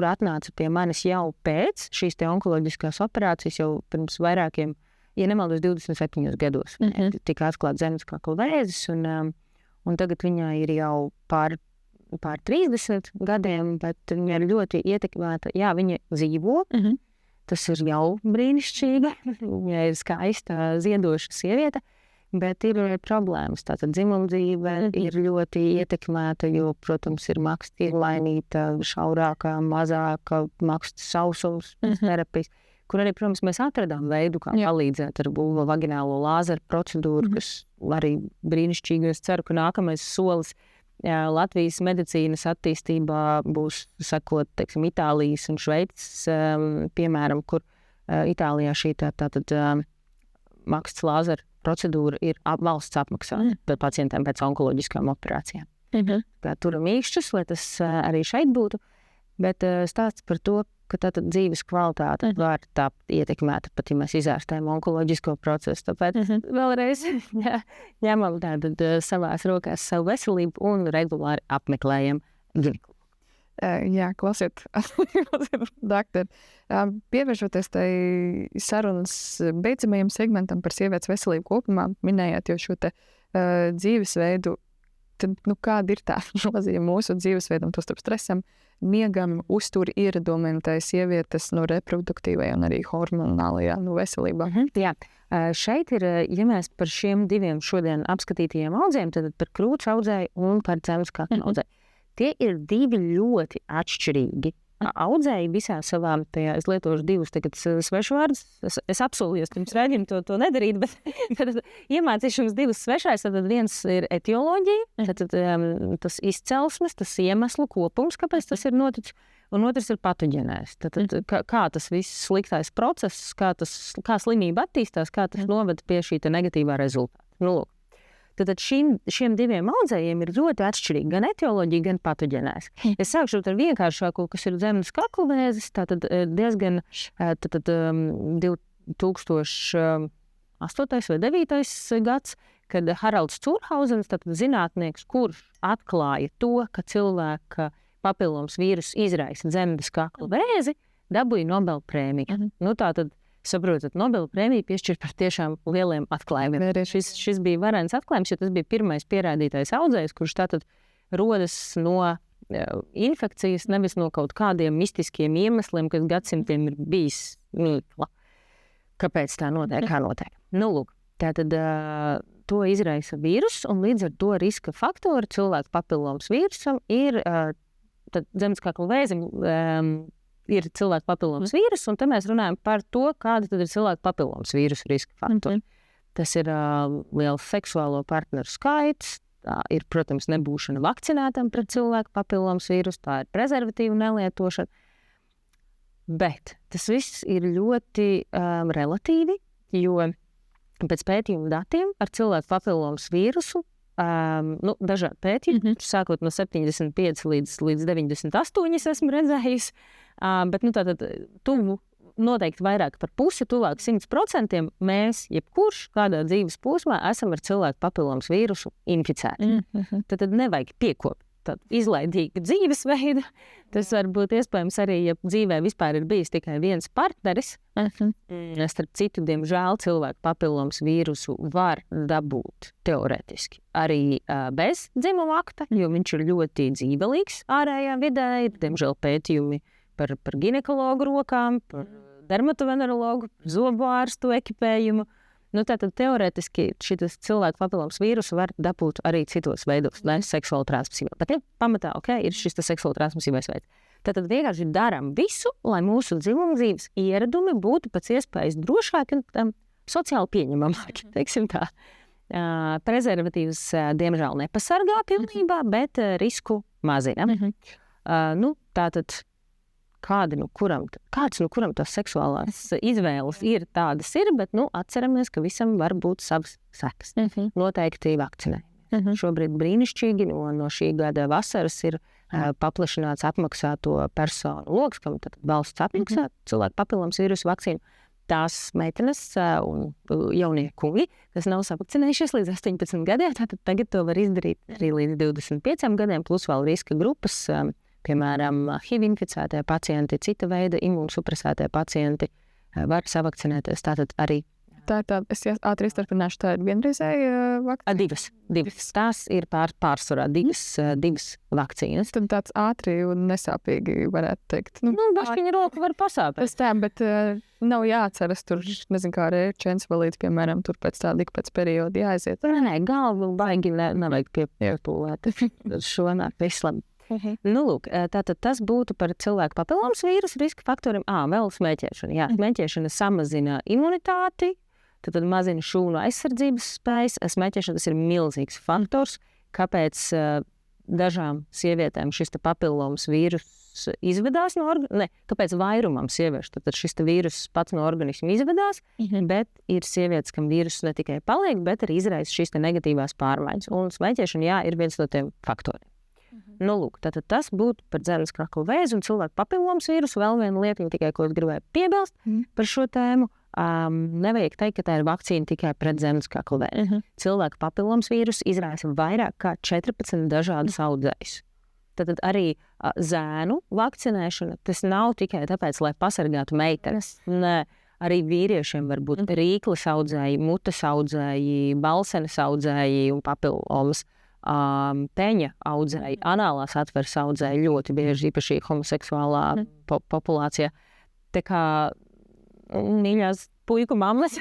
atnāca pie manis jau pēc šīs onkoloģiskās operācijas, jau pirms vairākiem, ja nemaldos, 27 gados. Tika atklāts zemes kakla vēzis, un tagad viņai ir jau pār 30 gadiem, bet viņa ir ļoti ietekmēta. Jā, viņa dzīvo. Tas ir jau brīnišķīgi, viņa ir skaista, ziedoša sieviete, bet ir problēmas. Tātad dzimumdzīve ir ļoti ietekmēta, jo, protams, ir maksta ievainīta, šaurākā, mazāka, maksta sausums, terapijas, kur arī, protams, mēs atradām veidu, kā palīdzēt ar vulvovaginālo lāzeru procedūru, kas arī brīnišķīgi. Es ceru, ka nākamais solis Latvijas medicīnas attīstībā būs sakot, teiksim, Itālijas un Šveices, piemēram, kur Itālijā šī tātad makstas lāzera procedūra ir valsts apmaksāta pacientiem pēc onkoloģiskām operācijām. Turam īkšķus, lai tas arī šeit būtu, bet stāsts par to, ka tātad dzīves kvalitāte var tapt ietekmēta, pat ja mēs izārstējam onkoloģisko procesu. Tāpēc vēlreiz ņemam tātad savās rokās savu veselību un regulāri apmeklējam ģinekologu. Jā, klausiet, doktori. Pievēršoties tai sarunas beidzamajam segmentam par sievietes veselību kopumā, minējāt jau šo te dzīvesveidu, tad kāda ir tā nozīme mūsu dzīvesveidam, to starp stresam, miegam, uzturi ieradumiem tai sievietes reproduktīvajā un arī hormonālajā veselībā? Jā, šeit ir, ja mēs par šiem diviem šodien apskatītajiem audzējiem, tad par krūts audzēju un par zemes kakla audzēju. Tie ir divi ļoti atšķirīgi audzēji visā savā tajā. Es lietošu divus tagad svešvārdus. Es apsolījos pirms rēģim to nedarīt, bet iemācīšu jums divus svešais. Tad viens ir etioloģija, tad tas izcelsmes, tas iemeslu kopums, kāpēc tas ir noticis, un otrs ir patoģenēs. Tad kā tas viss sliktais process, kā slimība attīstās, kā tas noved pie šī negatīvā rezultāta. Lūk. Tad šiem diviem audzējiem ir ļoti atšķirīgi gan etioloģija, gan patoģenēs. Es sākšu ar vienkāršāko, kas ir zemes kakla vēzis, tātad diezgan 2008. vai 2009. gads, kad Haralds Curhauzens, tātad zinātnieks, kurš atklāja to, ka cilvēka papillomas vīruss izraisa zemes kakla vēzi, dabūja Nobela prēmiju. Tātad saprotat, Nobela prēmiju piešķir par tiešām lieliem atklājumiem. Šis bija varens atklājums, jo tas bija pirmais pierādītais audzējs, kurš tātad rodas no infekcijas, nevis no kaut kādiem mistiskiem iemesliem, kas gadsimtiem ir bijis mīkla. Kāpēc tā notiek? Kā notiek? Lūk. Tātad to izraisa vīruss, un līdz ar to riska faktori cilvēku papillomas vīrusam ir zemes kakla vēzim ir cilvēku papillomas vīrus, un te mēs runājam par to, kāda tad ir cilvēku papillomas vīrusu riska faktori. Tas ir liels seksuālo partneru skaits, tā ir, protams, nebūšana vakcinētam pret cilvēku papillomas vīrusu, tā ir prezervatīvu nelietošana, bet tas viss ir ļoti relatīvi, jo pēc pētījumu datiem ar cilvēku papillomas vīrusu dažādi pētījumi, sākot no 75 līdz 98 esmu redzējusi, bet tātad tuvu noteikti vairāk par pusi, tuvāk 100% mēs, jebkurš kādā dzīves posmā, esam ar cilvēku papillomas vīrusu inficēti. Tad nevajag piekopt tādu izlaidīgu dzīvesveidu. Tas var būt iespējams arī, ja dzīvē vispār ir bijis tikai viens partneris. Starp citu, diemžēl, cilvēku papillomas vīrusu var dabūt teorētiski arī bez dzimuma akta, jo viņš ir ļoti dzīvelīgs ārējā vidē. Ir, diemžēl, pētījumi par ginekologu rokām, par dermatovenerologu, zobu ārstu ekipējumu. Tātad teorētiski šis cilvēku papillomas vīrusu var dabūt arī citos veidos, lai seksuāli transmisīvā. Bet pamatā, ir šis seksuāli transmisīvais veids. Tātad vienkārši darām visu, lai mūsu dzimumdzīves ieradumi būtu pēc iespējas drošāki un sociāli pieņemamāki, teiksim tā. Prezervatīvs, diemžēl, nepasargā pilnībā, bet risku mazina. Tātad kāds kuram tās seksuālās izvēles ir, tādas ir, bet atceramies, ka visam var būt savas sekas. Noteikti vakcinējamies. Šobrīd brīnišķīgi no šī gada vasaras ir paplašināts apmaksāto personu loks, kam tad valsts apmaksā cilvēku papillomas vīrusu vakcīnu. Tās meitenes un jaunie kungi, kas nav savakcinējušies līdz 18 gadiem, tātad tagad to var izdarīt arī līdz 25 gadiem, plus vēl riska grupas, piemēram, HIV inficētie pacienti, cita veida imūnsupresētie pacienti var savakcinēties. Tātad arī. Tā ir tāda, es ātri izturpināšu, tā ir vienreizēja vakcīna? Divas. Tās ir pārsvarā divas vakcīnas. Tad tāds ātri un nesāpīgi varētu teikt. Bašķiņa roka var pasāpēt. Tas tā, bet nav jāatceras tur, nezinu, kā rēčensvalīts, piemēram, tur pēc tāda pēc perioda jāaiziet. Nē, galvu baigi nevajag piepūlēt. Šonāk viss labi. Tātad tas būtu par cilvēku papillomas vīrusu riska faktoriem. Vēl smēķēšana. Smēķēšana samazina imunitāti, tad mazina šūnu aizsardzības spējas. Smēķēšana tas ir milzīgs faktors, kāpēc dažām sievietēm šis papillomas vīrus izvedās no organisma. Kāpēc vairumam sieviešu tad šis vīrus pats no organisma izvedās, bet ir sievietes, kam vīrus ne tikai paliek, bet arī izraisa šīs negatīvās pārmaiņas. Un smēķēšana, ir viens no tiem faktoriem. Tātad tas būtu par dzemes kakla vēzi un cilvēku papillomas vīrusu. Vēl viena lieta, tikai ko es gribēju piebilst par šo tēmu. Nevajag teikt, ka tā ir vakcīna tikai pret dzemes kakla vēzi. Cilvēku papillomas vīrusu izraisa vairāk kā 14 dažādus audzējus. Tātad arī zēnu vakcinēšana, tas nav tikai tāpēc, lai pasargātu meitenes. Nē, arī vīriešiem var būt rīkles audzēji, mutes audzēji, balsenes audzēji un papillomas. Teņa audzēji, anālās atveres audzēji ļoti bieži, īpaši homoseksuālā populācijā. Tā kā mīļās puiku mammas,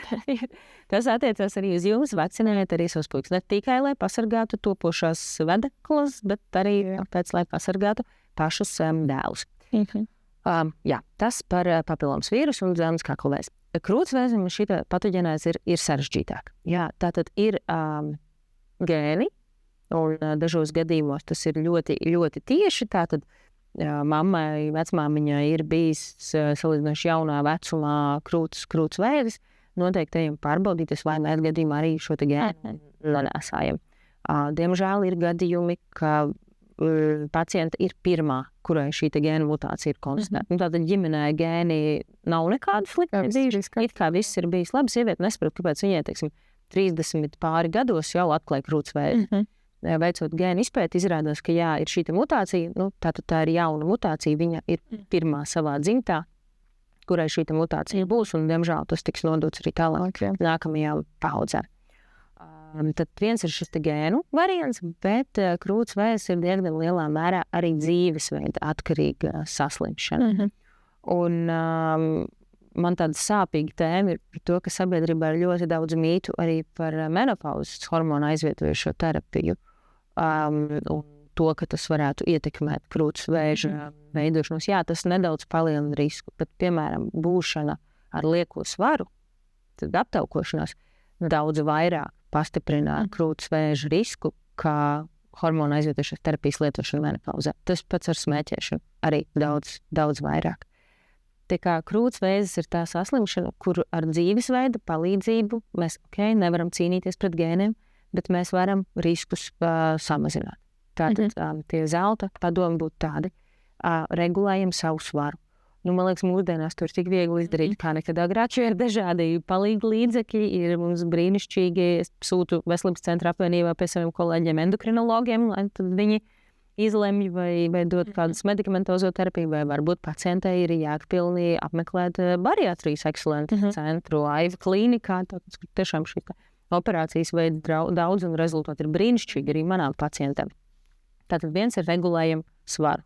tas attiecās arī uz jums, vakcinējiet arī savus puikus. Ne tikai, lai pasargātu topošās vedeklas, bet arī pēc, lai pasargātu pašus dēlus. Tas par papillomas vīrusu un dzemes kakla vēzi. Krūtsvēzim šī patoģenēze ir sarežģītāka. Tātad ir gēni, un dažos gadījumos tas ir ļoti, ļoti tieši. Tātad mammai, vecmāmiņai ir bijis salīdzinoši jaunā vecumā krūtsvēzis. Noteikti ejam pārbaudīties, vai mēs gadījumā arī šo gēnu nenēsājam. Diemžēl ir gadījumi, ka pacienta ir pirmā, kurai šī gēnu mutācija ir konstatēta. Tātad ģimenē gēni nav nekādu slikti bijuši. It kā viss ir bijis labi, sieviete nesaprot, kāpēc viņai, 30 pāri gados jau atklāja krūtsvēzi. Veicot gēnu izpēti, izrādās, ka ir šī mutācija, tātad tā ir jauna mutācija, viņa ir pirmā savā dzimtā, kurai šī mutācija būs, un, diemžēl, tas tiks nodots arī tālāk nākamajām paudzēm. Tad viens ir šis gēnu variants, bet krūtsvēzis ir diezgan lielā mērā arī dzīvesveida atkarīga saslimšana. Un man tāda sāpīga tēma ir par to, ka sabiedrībā ir ļoti daudz mītu arī par menopauzes hormonu aizvietojošo terapiju. Un to, ka tas varētu ietekmēt krūts vēža veidošanos. Jā, tas nedaudz palielina risku, bet, piemēram, būšana ar lieko svaru, tad aptaukošanās daudz vairāk pastiprina krūts vēža risku, kā hormonu aizvietojošās terapijas lietošana menopauzē. Tas pats ar smēķēšanu arī daudz vairāk. Tā kā krūts vēzis ir tā saslimšana, kuru ar dzīvesveida palīdzību mēs nevaram cīnīties pret gēniem, bet mēs varam riskus samazināt. Tātad tie zelta padomi būtu tādi, regulējam savu svaru. Man liekas, mūsdienās to ir tik viegli izdarīt, kā nekad agrāk, jo ir dažādi palīgi līdzekļi, ir mums brīnišķīgi, es sūtu Veselības centra apvienībā pie saviem kolēģiem endokrinologiem, lai tad viņi izlemj vai dod kādus medikamentozo terapiju, vai varbūt pacientei ir jākpilnī apmeklēt bariatrijas ekscelentu centru, AIV klīnikā, tāpēc, ka tiešām šī operācijas veida daudz un rezultāti ir brīnišķīgi arī manām pacientiem. Tātad viens ir regulējam svaru,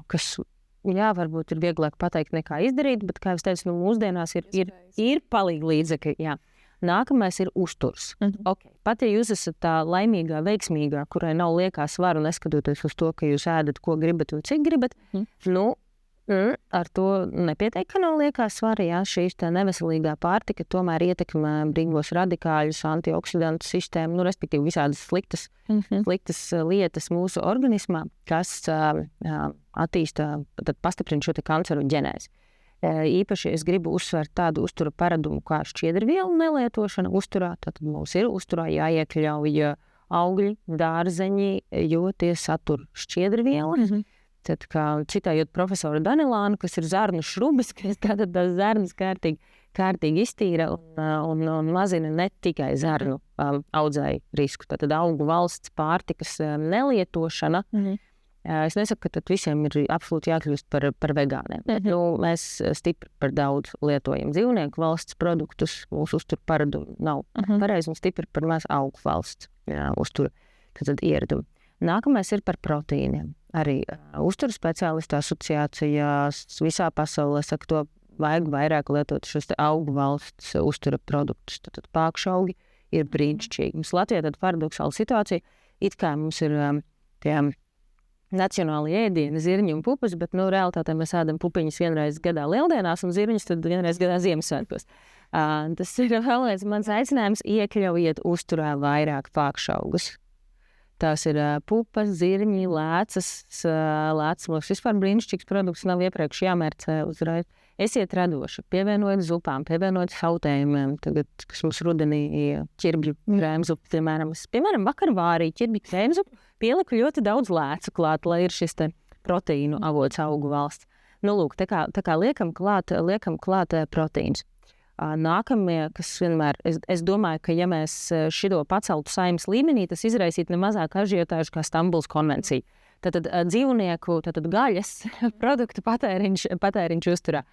kas, jā, varbūt ir vieglāk pateikt nekā izdarīt, bet, kā es teicu, mūsdienās ir palīgi līdzekļi, jā. Nākamais ir uzturs. Pat ja jūs esat tā laimīgā, veiksmīgā, kurai nav liekā svaru, neskatoties uz to, ka jūs ēdat, ko gribat un cik gribat, ar to nepietiek, ka nav liekā svara, jā, šīs tā neveselīgā pārtika tomēr ietekmē brīvos radikāļus, antioksidantu sistēmu, respektīvi visādas sliktas lietas mūsu organismā, kas attīsta, tad pastiprina šo te kanceru ģenēzi. Īpaši es gribu uzsvērt tādu uztura paradumu kā šķiedrvielu nelietošana uzturā, tad mums ir uzturā jāiekļauj augļi, dārzeņi, jo tie satur šķiedrvielas. Tad, kā citējot profesoru Danilānu, kas ir zarnu šrubis, kas tātad tās zarnas kārtīgi iztīra un mazina ne tikai zarnu audzēju risku. Tātad augu valsts pārtikas nelietošana. Es nesaku, ka tad visiem ir absolūti jākļūst par vegāniem. Mēs stipri par daudz lietojam dzīvnieku valsts produktus, mūsu uztura paradumi nav pareizi un stipri par maz augu valsts uztura ieradumu. Nākamais ir par proteīniem. Arī uztura speciālistu asociācijās visā pasaulē saka, to vajag vairāk lietot šos augu valsts uztura produktus. Tad pākšaugi ir brīnišķīgi. Mums Latvijā tāda paradoxāla situācija, it kā mums ir tie nacionāli ēdieni, zirņi un pupas, bet realitātē mēs ēdam pupiņas vienreiz gadā lieldienās un zirņus tad vienreiz gadā Ziemassvētkos. Tas ir vēl viens mans aicinājums, iekļaujiet uzturā vairāk pākšaugus. Tās ir pupas, zirņi, lēcas. Lēcas mums vispār brīnišķīgs produkts, nav iepriekš jāmērcē uzreiz. Esiet radoši, pievienojot zupām, pievienojot sautējumiem. Tagad, kas mums rudenī ķirbļu krēmzupu, piemēram, vakar vārī ķirbļu krēmzupu, pieliku ļoti daudz lēcu klāt, lai ir šis te proteīnu avots augu valsts. Lūk, tā kā liekam klāt proteīnus. Nākamie, kas vienmēr, es domāju, ka ja mēs šito paceltu Saeimas līmenī, tas izraisītu nemazāk ažiotāžu kā Stambulas konvencija. Tātad dzīvnieku, gaļas produktu patēriņš uzturā.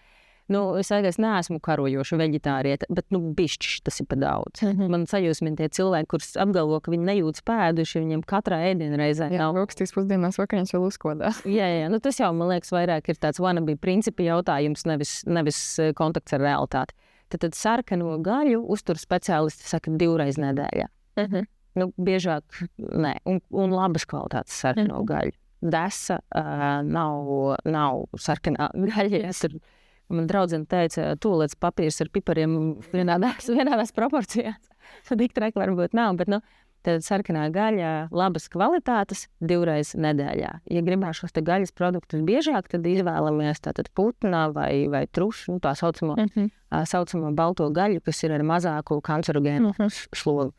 Es neesmu karojoša veģetārieta, bet bišķiši tas ir pa daudz. Man sajūsmina tie cilvēki, kurus apgalvo, ka viņi nejūtas pēduši, viņiem katrā ēdienreizē nav. Jā, augstīs pusdienās vakariņas vēl uzkodā. Jā, tas jau, man liekas, vairāk ir tāds wannabe principi jautājums, nevis kontakts ar realitāti. Tad sarkano gaļu uztur speciālisti saka 2 reizes nedēļā. Biežāk nē, un labas kvalitātes sarkano gaļu. Desa nav sarkanā gaļa. Man draudzene teica, tolēts papīrs ar pipariem vienādās proporcijās. Tad iktrēk varbūt nav, bet tad sarkanā gaļa labas kvalitātes 2 reizes nedēļā. Ja gribētu šos te gaļas produktus biežāk, tad izvēlamies tātad putnā vai trušu, tā saucamo balto gaļu, kas ir ar mazāku kancerogēnu slogu.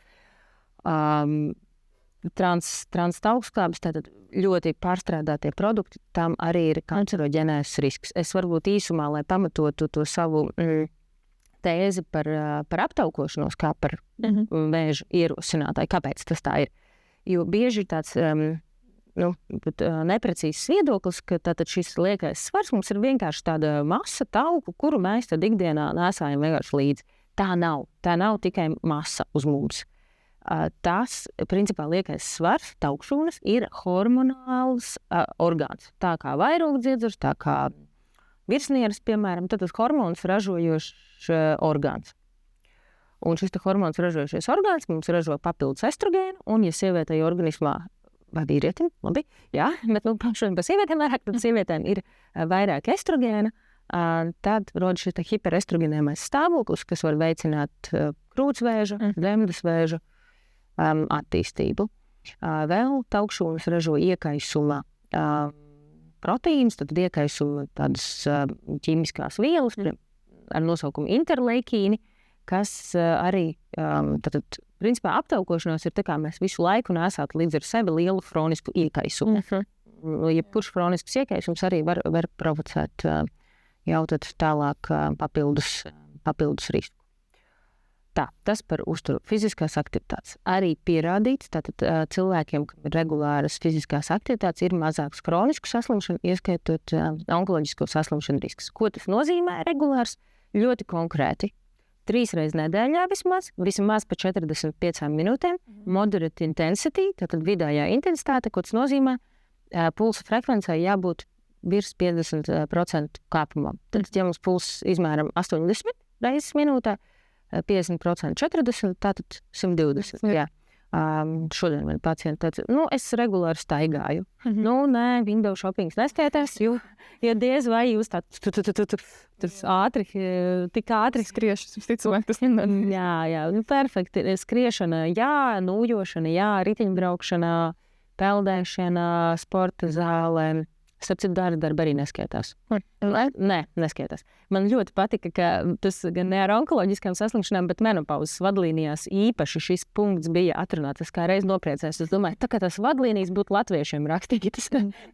Transtaugskābes, tātad ļoti pārstrādātie produkti, tam arī ir kancerogēnais risks. Es varbūt īsumā, lai pamatotu to savu tēzi par aptaukošanos, kā par vēža ierosinātāju. Kāpēc tas tā ir? Jo bieži ir tāds neprecīzs viedoklis, ka tātad šis liekais svars mums ir vienkārši tāda masa tauku, kuru mēs tad ikdienā nesājam vienkārši līdzi. Tā nav tikai masa uz mums. Tas, principā, liekais svars, taukšūnas, ir hormonāls orgāns. Tā kā vairogdziedzurs, tā kā virsnieres, piemēram, tad tas hormons ražojošs orgāns. Un šis hormons ražojošais orgāns mums ražo papildus estrogēnu, un ja sievietei organismā vai vīrietim, labi, jā, bet šodien par sievietēm vairāk, tad sievietēm ir vairāk estrogēna, tad rodas šis hiperestrogenēmais stāvoklis, kas var veicināt krūtsvēža, dzemdes vēža attīstību. Vēl taukšūnas ražo iekaisuma proteīns, tad iekaisuma tādas ķīmiskās vielas ar nosaukumu interleikīni, kas arī principā aptaukošanās ir tā, kā mēs visu laiku nesātu līdz ar sevi lielu hronisku iekaisumu. Jebkurš hronisks iekaisums arī var provocēt jau tad tālāk papildus risku. Tā, tas par uzturu fiziskās aktivitātes. Arī pierādīts, tātad cilvēkiem, kam ir regulāras fiziskās aktivitātes, ir mazāks hronisku saslimšanu, ieskaitot onkoloģisko saslimšanu risks. Ko tas nozīmē regulārs? Ļoti konkrēti. 3 reizes nedēļā vismaz pa 45 minūtēm, moderate intensity, tātad vidējā intensitāte, ko tas nozīmē, pulsa frekvencei jābūt virs 50% kāpumam. Tad, ja mums pulss izmēram 80 reizes minūtē, 50% 40, tātad 120. Jā. Šodien man pacienti teica, es regulāri staigāju. Nē, window shoppings neskaitās, jo diez vai jūs tas ātri, tik ātri skriešas, visticamāk, tas Jā, perfekti. Skriešana, jā, nūjošana, jā, ritiņbraukšana, peldēšana, sporta zālē. Starp citu, darba arī neskaitās. Nē, neskaitās. Man ļoti patika, ka tas gan ne ar onkoloģiskām saslimšanām, bet menopauzes vadlīnijās īpaši šis punkts bija atrunāts. Es kā reiz nopriecājos. Es domāju, tā kā tās vadlīnijas būtu latviešiem rakstītas,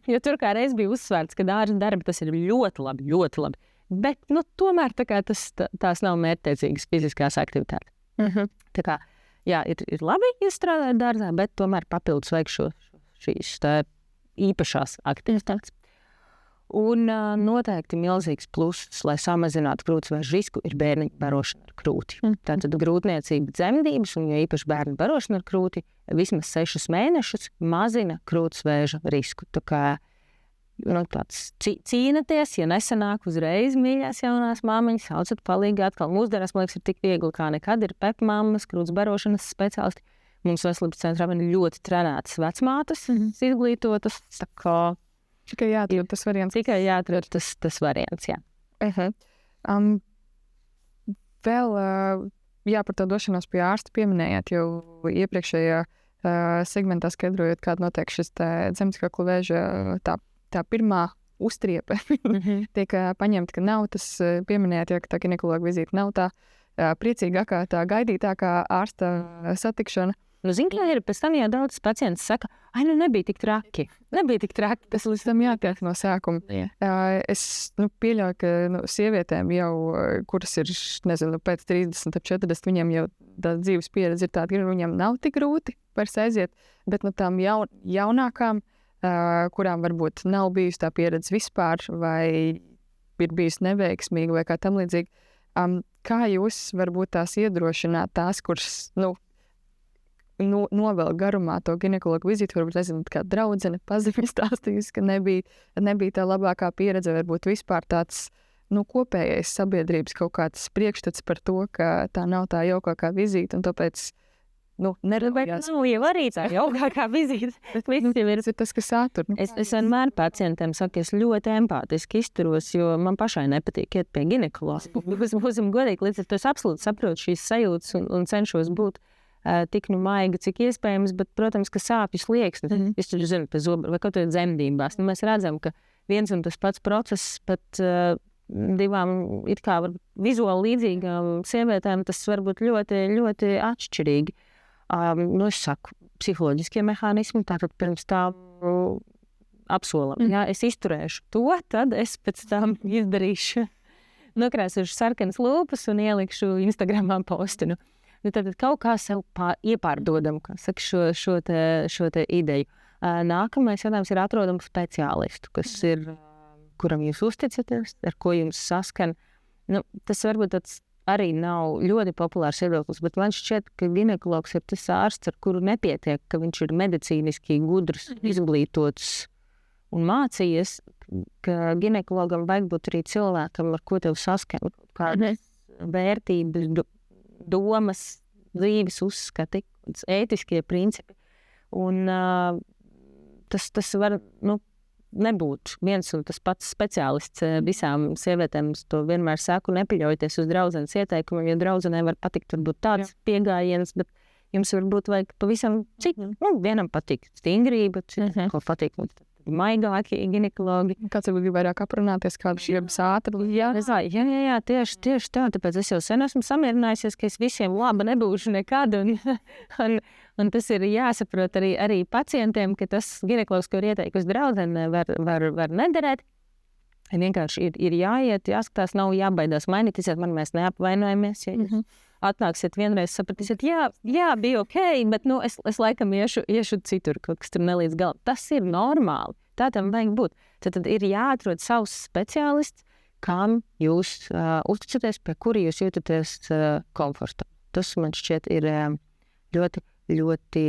jo tur kā reiz bija uzsvērts, ka ārsta darba tas ir ļoti labi, ļoti labi. Bet, tomēr tā kā tās nav mērķtiecīgas fiziskās aktivitātes. Tā kā, jā, ir labi, ja strādāt dārzā, bet tomēr papildus vajag šīs īpašās aktivitātes. Un noteikti milzīgs pluss, lai samazinātu krūtsvēža risku, ir bērniņu barošana ar krūti. Tātad grūtniecība, dzemdības, un jo īpaši bērnu barošana ar krūti, vismaz 6 mēnešus mazina krūtsvēža risku. Tā kā tāds cīnaties, ja nesanāk uzreiz, mīļās jaunās māmiņas, saucat palīgi atkal. Mūsdienās, man liekas, ir tik viegli kā nekad, ir pepmammas, krūts barošanas speciālisti. Mums veselības centrā ir ļoti trenētas vecmātes, izglītotas, tā kā tikai jāatrod tas variants. Tikai jāatrod tas variants, jā. Vēl, par to došanos pie ārsta pieminējāt jau iepriekšējā segmentā skaidrojot, kāda notiek šis dzemdeskakla vēža tā pirmā uztriepe. Tiek paņemta, ka nav tas pieminējāt, ka tā ginekologa vizīte nav tā priecīgākā, tā gaidītākā ārsta satikšana. Zini, kā ir, pēc tam jau daudz pacients saka, nebija tik traki. Tas līdz tam jātiek no sākuma. Es pieļauju, ka sievietēm jau, kuras ir, pēc 30, 40, viņiem jau tā dzīves pieredze ir tāda, ka viņiem nav tik grūti vairs aiziet, bet tām jaunākām, kurām varbūt nav bijusi tā pieredze vispār, vai ir bijusi neveiksmīga, vai kā tam līdzīgi, kā jūs varbūt tās iedrošināt tās, kuras, novēl garumā to ginekologu vizīti, varbūt, kā draudzene paziņa stāstījusi, ka nebija tā labākā pieredze, varbūt vispār tāds, kopējais sabiedrības kaut kāds priekšstats par to, ka tā nav tā jaukākā vizīte, un tāpēc, neradījās. Jau arī tā jaukākā vizīte. Tas ir tas, kas satur. Es vienmēr pacientiem saku, es ļoti empātiski izturos, jo man pašai nepatīk iet pie ginekologa. Būsim godīgi, līdz ar to es absolūti saprotu šīs sajūtas un cenšos būt tik maiga, cik iespējams, bet, protams, ka sāpju slieksnis. Es taču zinu, pie zobra vai kaut kādā dzemdībās. Mēs redzam, ka viens un tas pats process, pat divām it kā vizuāli līdzīgām sievietēm, tas var būt ļoti, ļoti atšķirīgi. Es saku, psiholoģiskie mehānismi, tātad pirms tam apsolam. Ja es izturēšu to, tad es pēc tam izdarīšu, nokrāsošu sarkanas lūpas un ielikšu Instagramā postinu. Tad kaut kā sev iepārdodam, kā saka, šo te ideju. Nākamais jautājums ir atrodam speciālistu, kas ir, kuram jūs uzticaties, ar ko jums saskan. Tas varbūt tāds arī nav ļoti populārs viedoklis, bet man šķiet, ka ginekologs ir tas ārsts, ar kuru nepietiek, ka viņš ir medicīniski gudrs, izglītots un mācījies, ka ginekologam vajag būt arī cilvēkam, ar ko tev saskan kādas vērtības, domas, dzīves uzskati, ētiskie principi. Un tas var, nebūt viens un tas pats speciālists visām sievietēm. Es to vienmēr saku, nepaļaujieties uz draudzenes ieteikumu, jo draudzenei var patikt varbūt tāds piegājiens, bet jums varbūt vajag pavisam citu. Vienam patīk stingrība, citam patīk maigākie ginekologi. Kāds varbūt grib vairāk aprunāties, kādu šības ātri. Jā, tieši tā. Tāpēc es jau sen esmu samierinājusies, ka es visiem laba nebūšu nekad. Un tas ir jāsaprot arī pacientiem, ka tas ginekologs, ko ir ieteikusi draudzene, var nederēt. Vienkārši ir jāiet, jāskatās, nav jābaidās mainīties, mēs neapvainojamies. Ja atnāksiet vienreiz, sapratīsiet, jā, bija ok, bet es laikam iešu citur, kaut kas tur nelīdz galam. Tas ir normāli. Tā tam vajag būt. Tad ir jāatrod savs speciālists, kam jūs uzticaties, pie kura jūs jūtaties komforta. Tas man šķiet ir ļoti, ļoti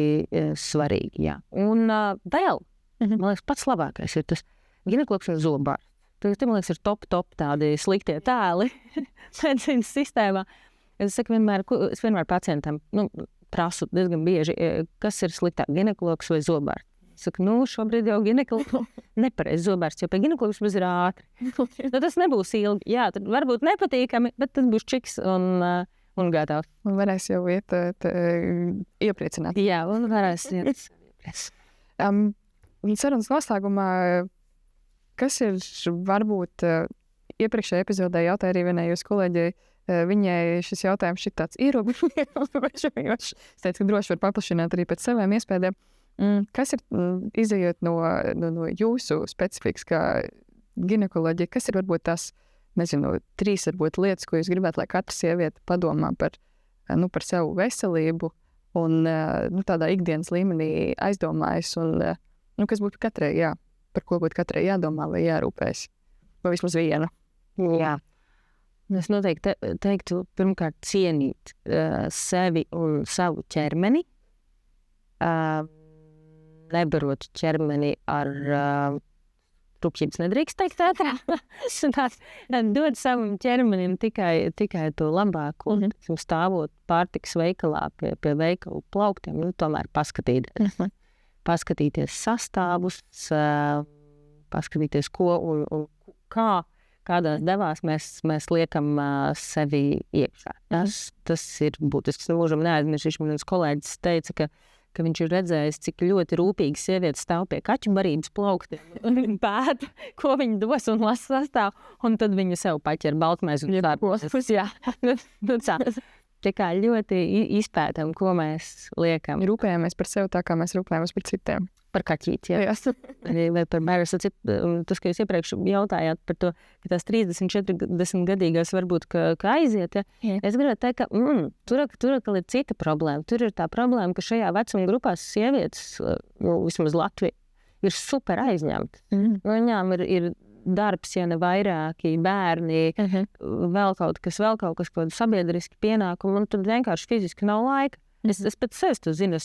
svarīgi. Jā. Un vēl, man liekas, pats labākais ir tas ginekologs un zobārs. Tas, man liekas, ir top tādi sliktie tēli medicīnas sistēmā. Es vienmēr pacientam prasu diezgan bieži, kas ir sliktāk, ginekologs vai zobārs. Es saku, šobrīd jau ginekologs nepareiz zobārs, jo pie ginekologs ir ātri. Tas nebūs ilgi. Jā, tad varbūt nepatīkami, bet tas būs čiks un gatavs. Un varēs jau iet iepriecināt. Jā, un varēs iet. Sarunas noslēgumā, kas ir varbūt iepriekšējā epizodē jautāja arī vienai jūsu kolēģei, viņai šis jautājums šķiet tāds ierobežojošs. Es teicu, ka droši var paplašināt arī pēc savām iespējām. Kas ir, izejot no jūsu specifikas kā ginekoloģija, kas ir varbūt tās, 3 varbūt lietas, ko jūs gribētu, lai katra sieviete padomā par savu veselību un tādā ikdienas līmenī aizdomājas un kas būtu katrai, par ko būtu katrai jādomā vai jārūpējas? Vai vismaz viena? Jā. Es noteikti teiktu, pirmkārt, cienīt sevi un savu ķermeni, nebarot ķermeni ar rupjības nedrīkst teikt tā. Dod savam ķermenim tikai to labāko, stāvot pārtikas veikalā pie veikalu plauktiem, tomēr paskatīties sastāvus, paskatīties ko un kā. Kādās devās mēs liekam sevi iekšā. Tas ir būtisks. Mūžam neaizmirsīšu, man viens kolēģis teica, ka viņš ir redzējis, cik ļoti rūpīgi sievietes stāv pie kaķu barības plauktiem un pēta, ko viņi dos un lasa sastāv, un tad viņa sev paķer baltmaizi un tārpus. Jā. Tā kā ļoti izpētam, ko mēs liekam. Rūpējamies par sevi tā, kā mēs rūpējamies par citiem. Par kaķīti, jā. Vai par bērnu. Tas, ka jūs iepriekš jautājāt par to, ka tās 30-40 gadīgās varbūt ka aiziet, ja? Es gribētu teikt, ka tur ir cita problēma. Tur ir tā problēma, ka šajā vecuma grupā sievietes, vismaz Latvija, ir super aizņemta. Viņām ir darbs, ja ne vairāki bērni, vēl kaut kas, kaut sabiedriski pienākumi, un tad vienkārši fiziski nav laika. Es pēc sevis to zinu,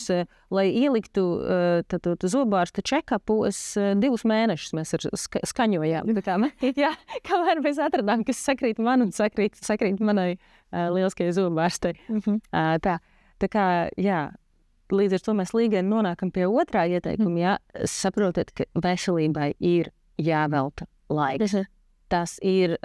lai ieliktu zobārsta check-upu, 2 mēnešus mēs skaņojām. Kamēr mēs atradām, kas sakrīt man un sakrīt manai lieliskajai zobārstai. Tā kā, līdz ar to mēs līgani nonākam pie otrā ieteikuma, saprotat, ka veselībai ir jāvelta laiks. Tas ir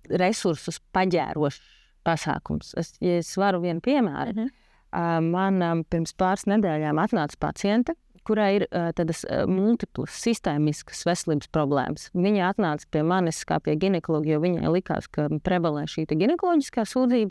resursus paģērošs pasākums. Ja es varu vienu piemēru, man pirms pāris nedēļām atnāca paciente, kurai ir tādas multiplas sistēmiskas veselības problēmas. Viņa atnāca pie manis kā pie ginekologa, jo viņai likās, ka prevalē šī ginekoloģiskā sūdzība,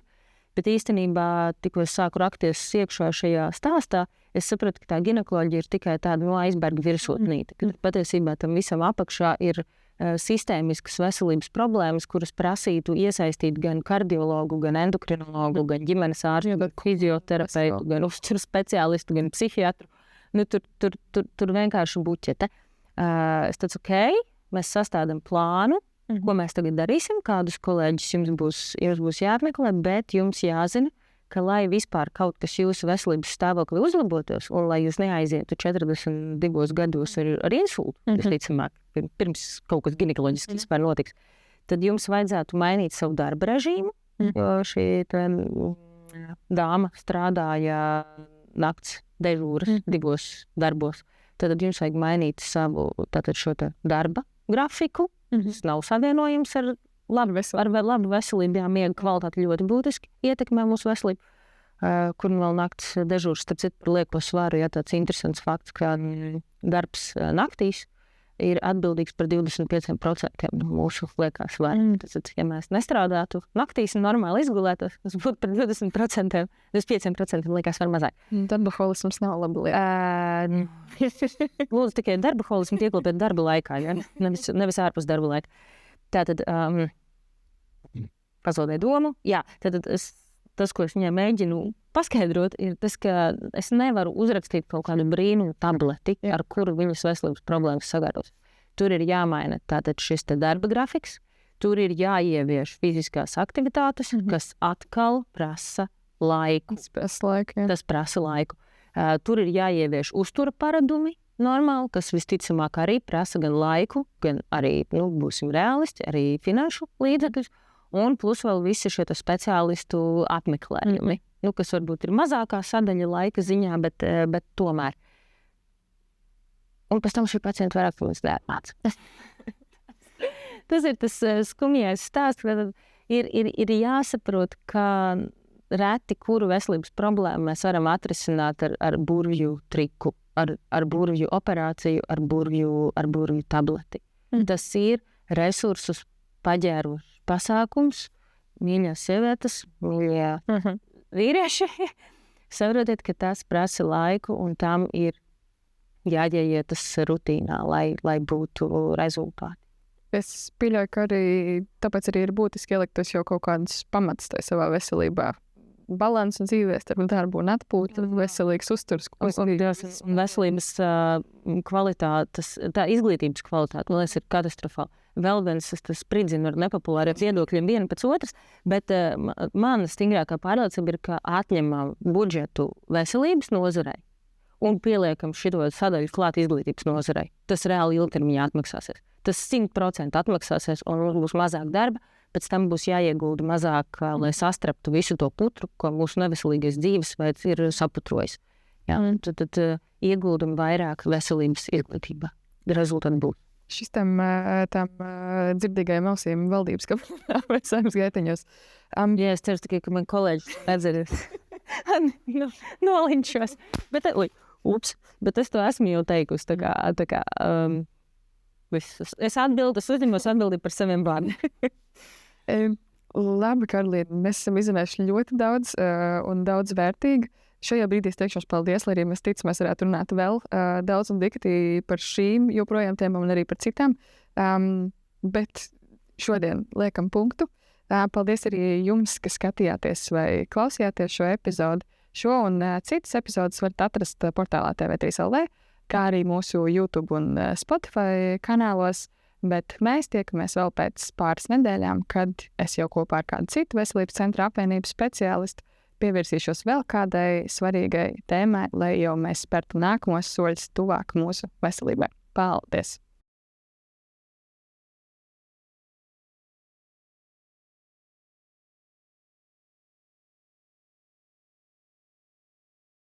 bet īstenībā, tikko es sāku rakties iekšā šajā stāstā, es sapratu, ka tā ginekoloģija ir tikai tāda aizberga virsotnīte, ka patiesībā tam visam apakšā ir sistēmiskas veselības problēmas, kuras prasītu iesaistīt gan kardiologu, gan endokrinologu, gan ģimenes ārstu, gan fizioterapeitu, gan uzturu speciālistu, gan psihiatru. Tur vienkārši buķete. Es teicu, ok, mēs sastādām plānu, ko mēs tagad darīsim, kādus kolēģus jums būs jāapmeklē, bet jums jāzina, ka lai vispār kaut kas jūsu veselības stāvokli uzlabotos, un lai jūs neaizietu 42 gados ar insultu, visticamāk, pirms kaut kas ginekoloģiski vispār notiks, tad jums vajadzētu mainīt savu darba režīmu, jo šī dāma strādāja nakts dežūras 2 darbos. Tad jums vajag mainīt savu šo darba grafiku. Tas nav savienojums ar labu veselību. Jā, miega kvalitāte ļoti būtiski ietekmē mūsu veselību. Kur vēl nakts dežūras, starp citu, par lieko svaru, tāds interesants fakts, ka darbs naktīs ir atbildīgs par 25% mūsu liekā svara. Tad, ja mēs nestrādātu naktīs un normāli izgulētos, tas būtu par 20%, 25% liekā svara mazāk. Darbaholisms nav laba lieta. Lūdzu, tikai darbaholismu ieklopēt darba laikā, ja? Nevis ārpus darba laika. Tātad, pazaudēju domu. Jā, tātad tas, ko es viņai mēģinu paskaidrot, ir tas, ka es nevaru uzrakstīt kaut kādu brīnumu tableti, ar kuru viņas veselības problēmas sakārtos. Tur ir jāmaina tātad šis darba grafiks, tur ir jāievieš fiziskās aktivitātes, kas atkal prasa laiku. Tas prasa laiku. Tur ir jāievieš uztura paradumi normāli, kas visticamāk arī prasa gan laiku, gan arī, būsim realisti, arī finanšu līdzekļus. Un plus vēl visi šie speciālistu apmeklējumi, kas varbūt ir mazākā sadaļa laika ziņā, bet tomēr. Un pēc tam šī pacienta vairāk mums dērmāts. Tas ir tas skumjais stāsts, ka ir jāsaprot, ka reti kuru veselības problēmu mēs varam atrisināt ar burvju triku, ar burvju operāciju, ar burvju tableti. Tas ir resursus paģērošs pasākums, mīļās sievietes, mīļie vīrieši. Saprotiet, ka tas prasa laiku un tam ir jāieietas rutīnā, lai būtu rezultāti. Es pieļauju, ka arī tāpēc arī ir būtiski ielikt jau kaut kādus pamatus tajā savā veselībā. Balanss un dzīvēs starp darbu un atpūtu, veselīgs uzturs. Veselības kvalitātes, tā izglītības kvalitāte, man liekas, ir katastrofāla. Vēl viens tas spridzina ar nepopulāriem viedokļiem viena pēc otras, bet mana stingrākā pārliecība ir, ka atņemam budžetu veselības nozarei un pieliekam šito sadaļu klāt izglītības nozarei. Tas reāli ilgtermiņā atmaksāsies. Tas 100% atmaksāsies un mums būs mazāk darba, pēc tam būs jāiegulda mazāk, lai sastraptu visu to putru, ko mūsu neveselīgais dzīvesveids ir saputrojis. Jā, tad ieguldam vairāk veselības izglītībā. Rezultāti būs. Šis tam dzirdīgajiem ausīm valdības kabinetā vai saimnes gaiteņos. Jā, es ceru tikai, ka man kolēģis atceries. Nolinčos. Bet es to esmu jau teikusi. Es uzņemos atbildi par saviem bērniem. Labi, Karolīna, mēs esam izrunājuši ļoti daudz un daudz vērtīgi. Šajā brīdī es teikšu paldies, lai arī mēs ticam, mēs varētu runāt vēl daudz un dikti par šīm joprojām tēmām un arī par citām. Bet šodien liekam punktu. Paldies arī jums, kas skatījāties vai klausījāties šo epizodu. Šo un citas epizodes varat atrast portālā TV3LV, kā arī mūsu YouTube un Spotify kanālos. Bet mēs tiekamies vēl pēc pāris nedēļām, kad es jau kopā ar kādu citu veselības centra apvienības speciālistu pievērsīšos vēl kādai svarīgai tēmai, lai jau mēs spērtu nākamos soļus tuvāk mūsu veselībai. Paldies!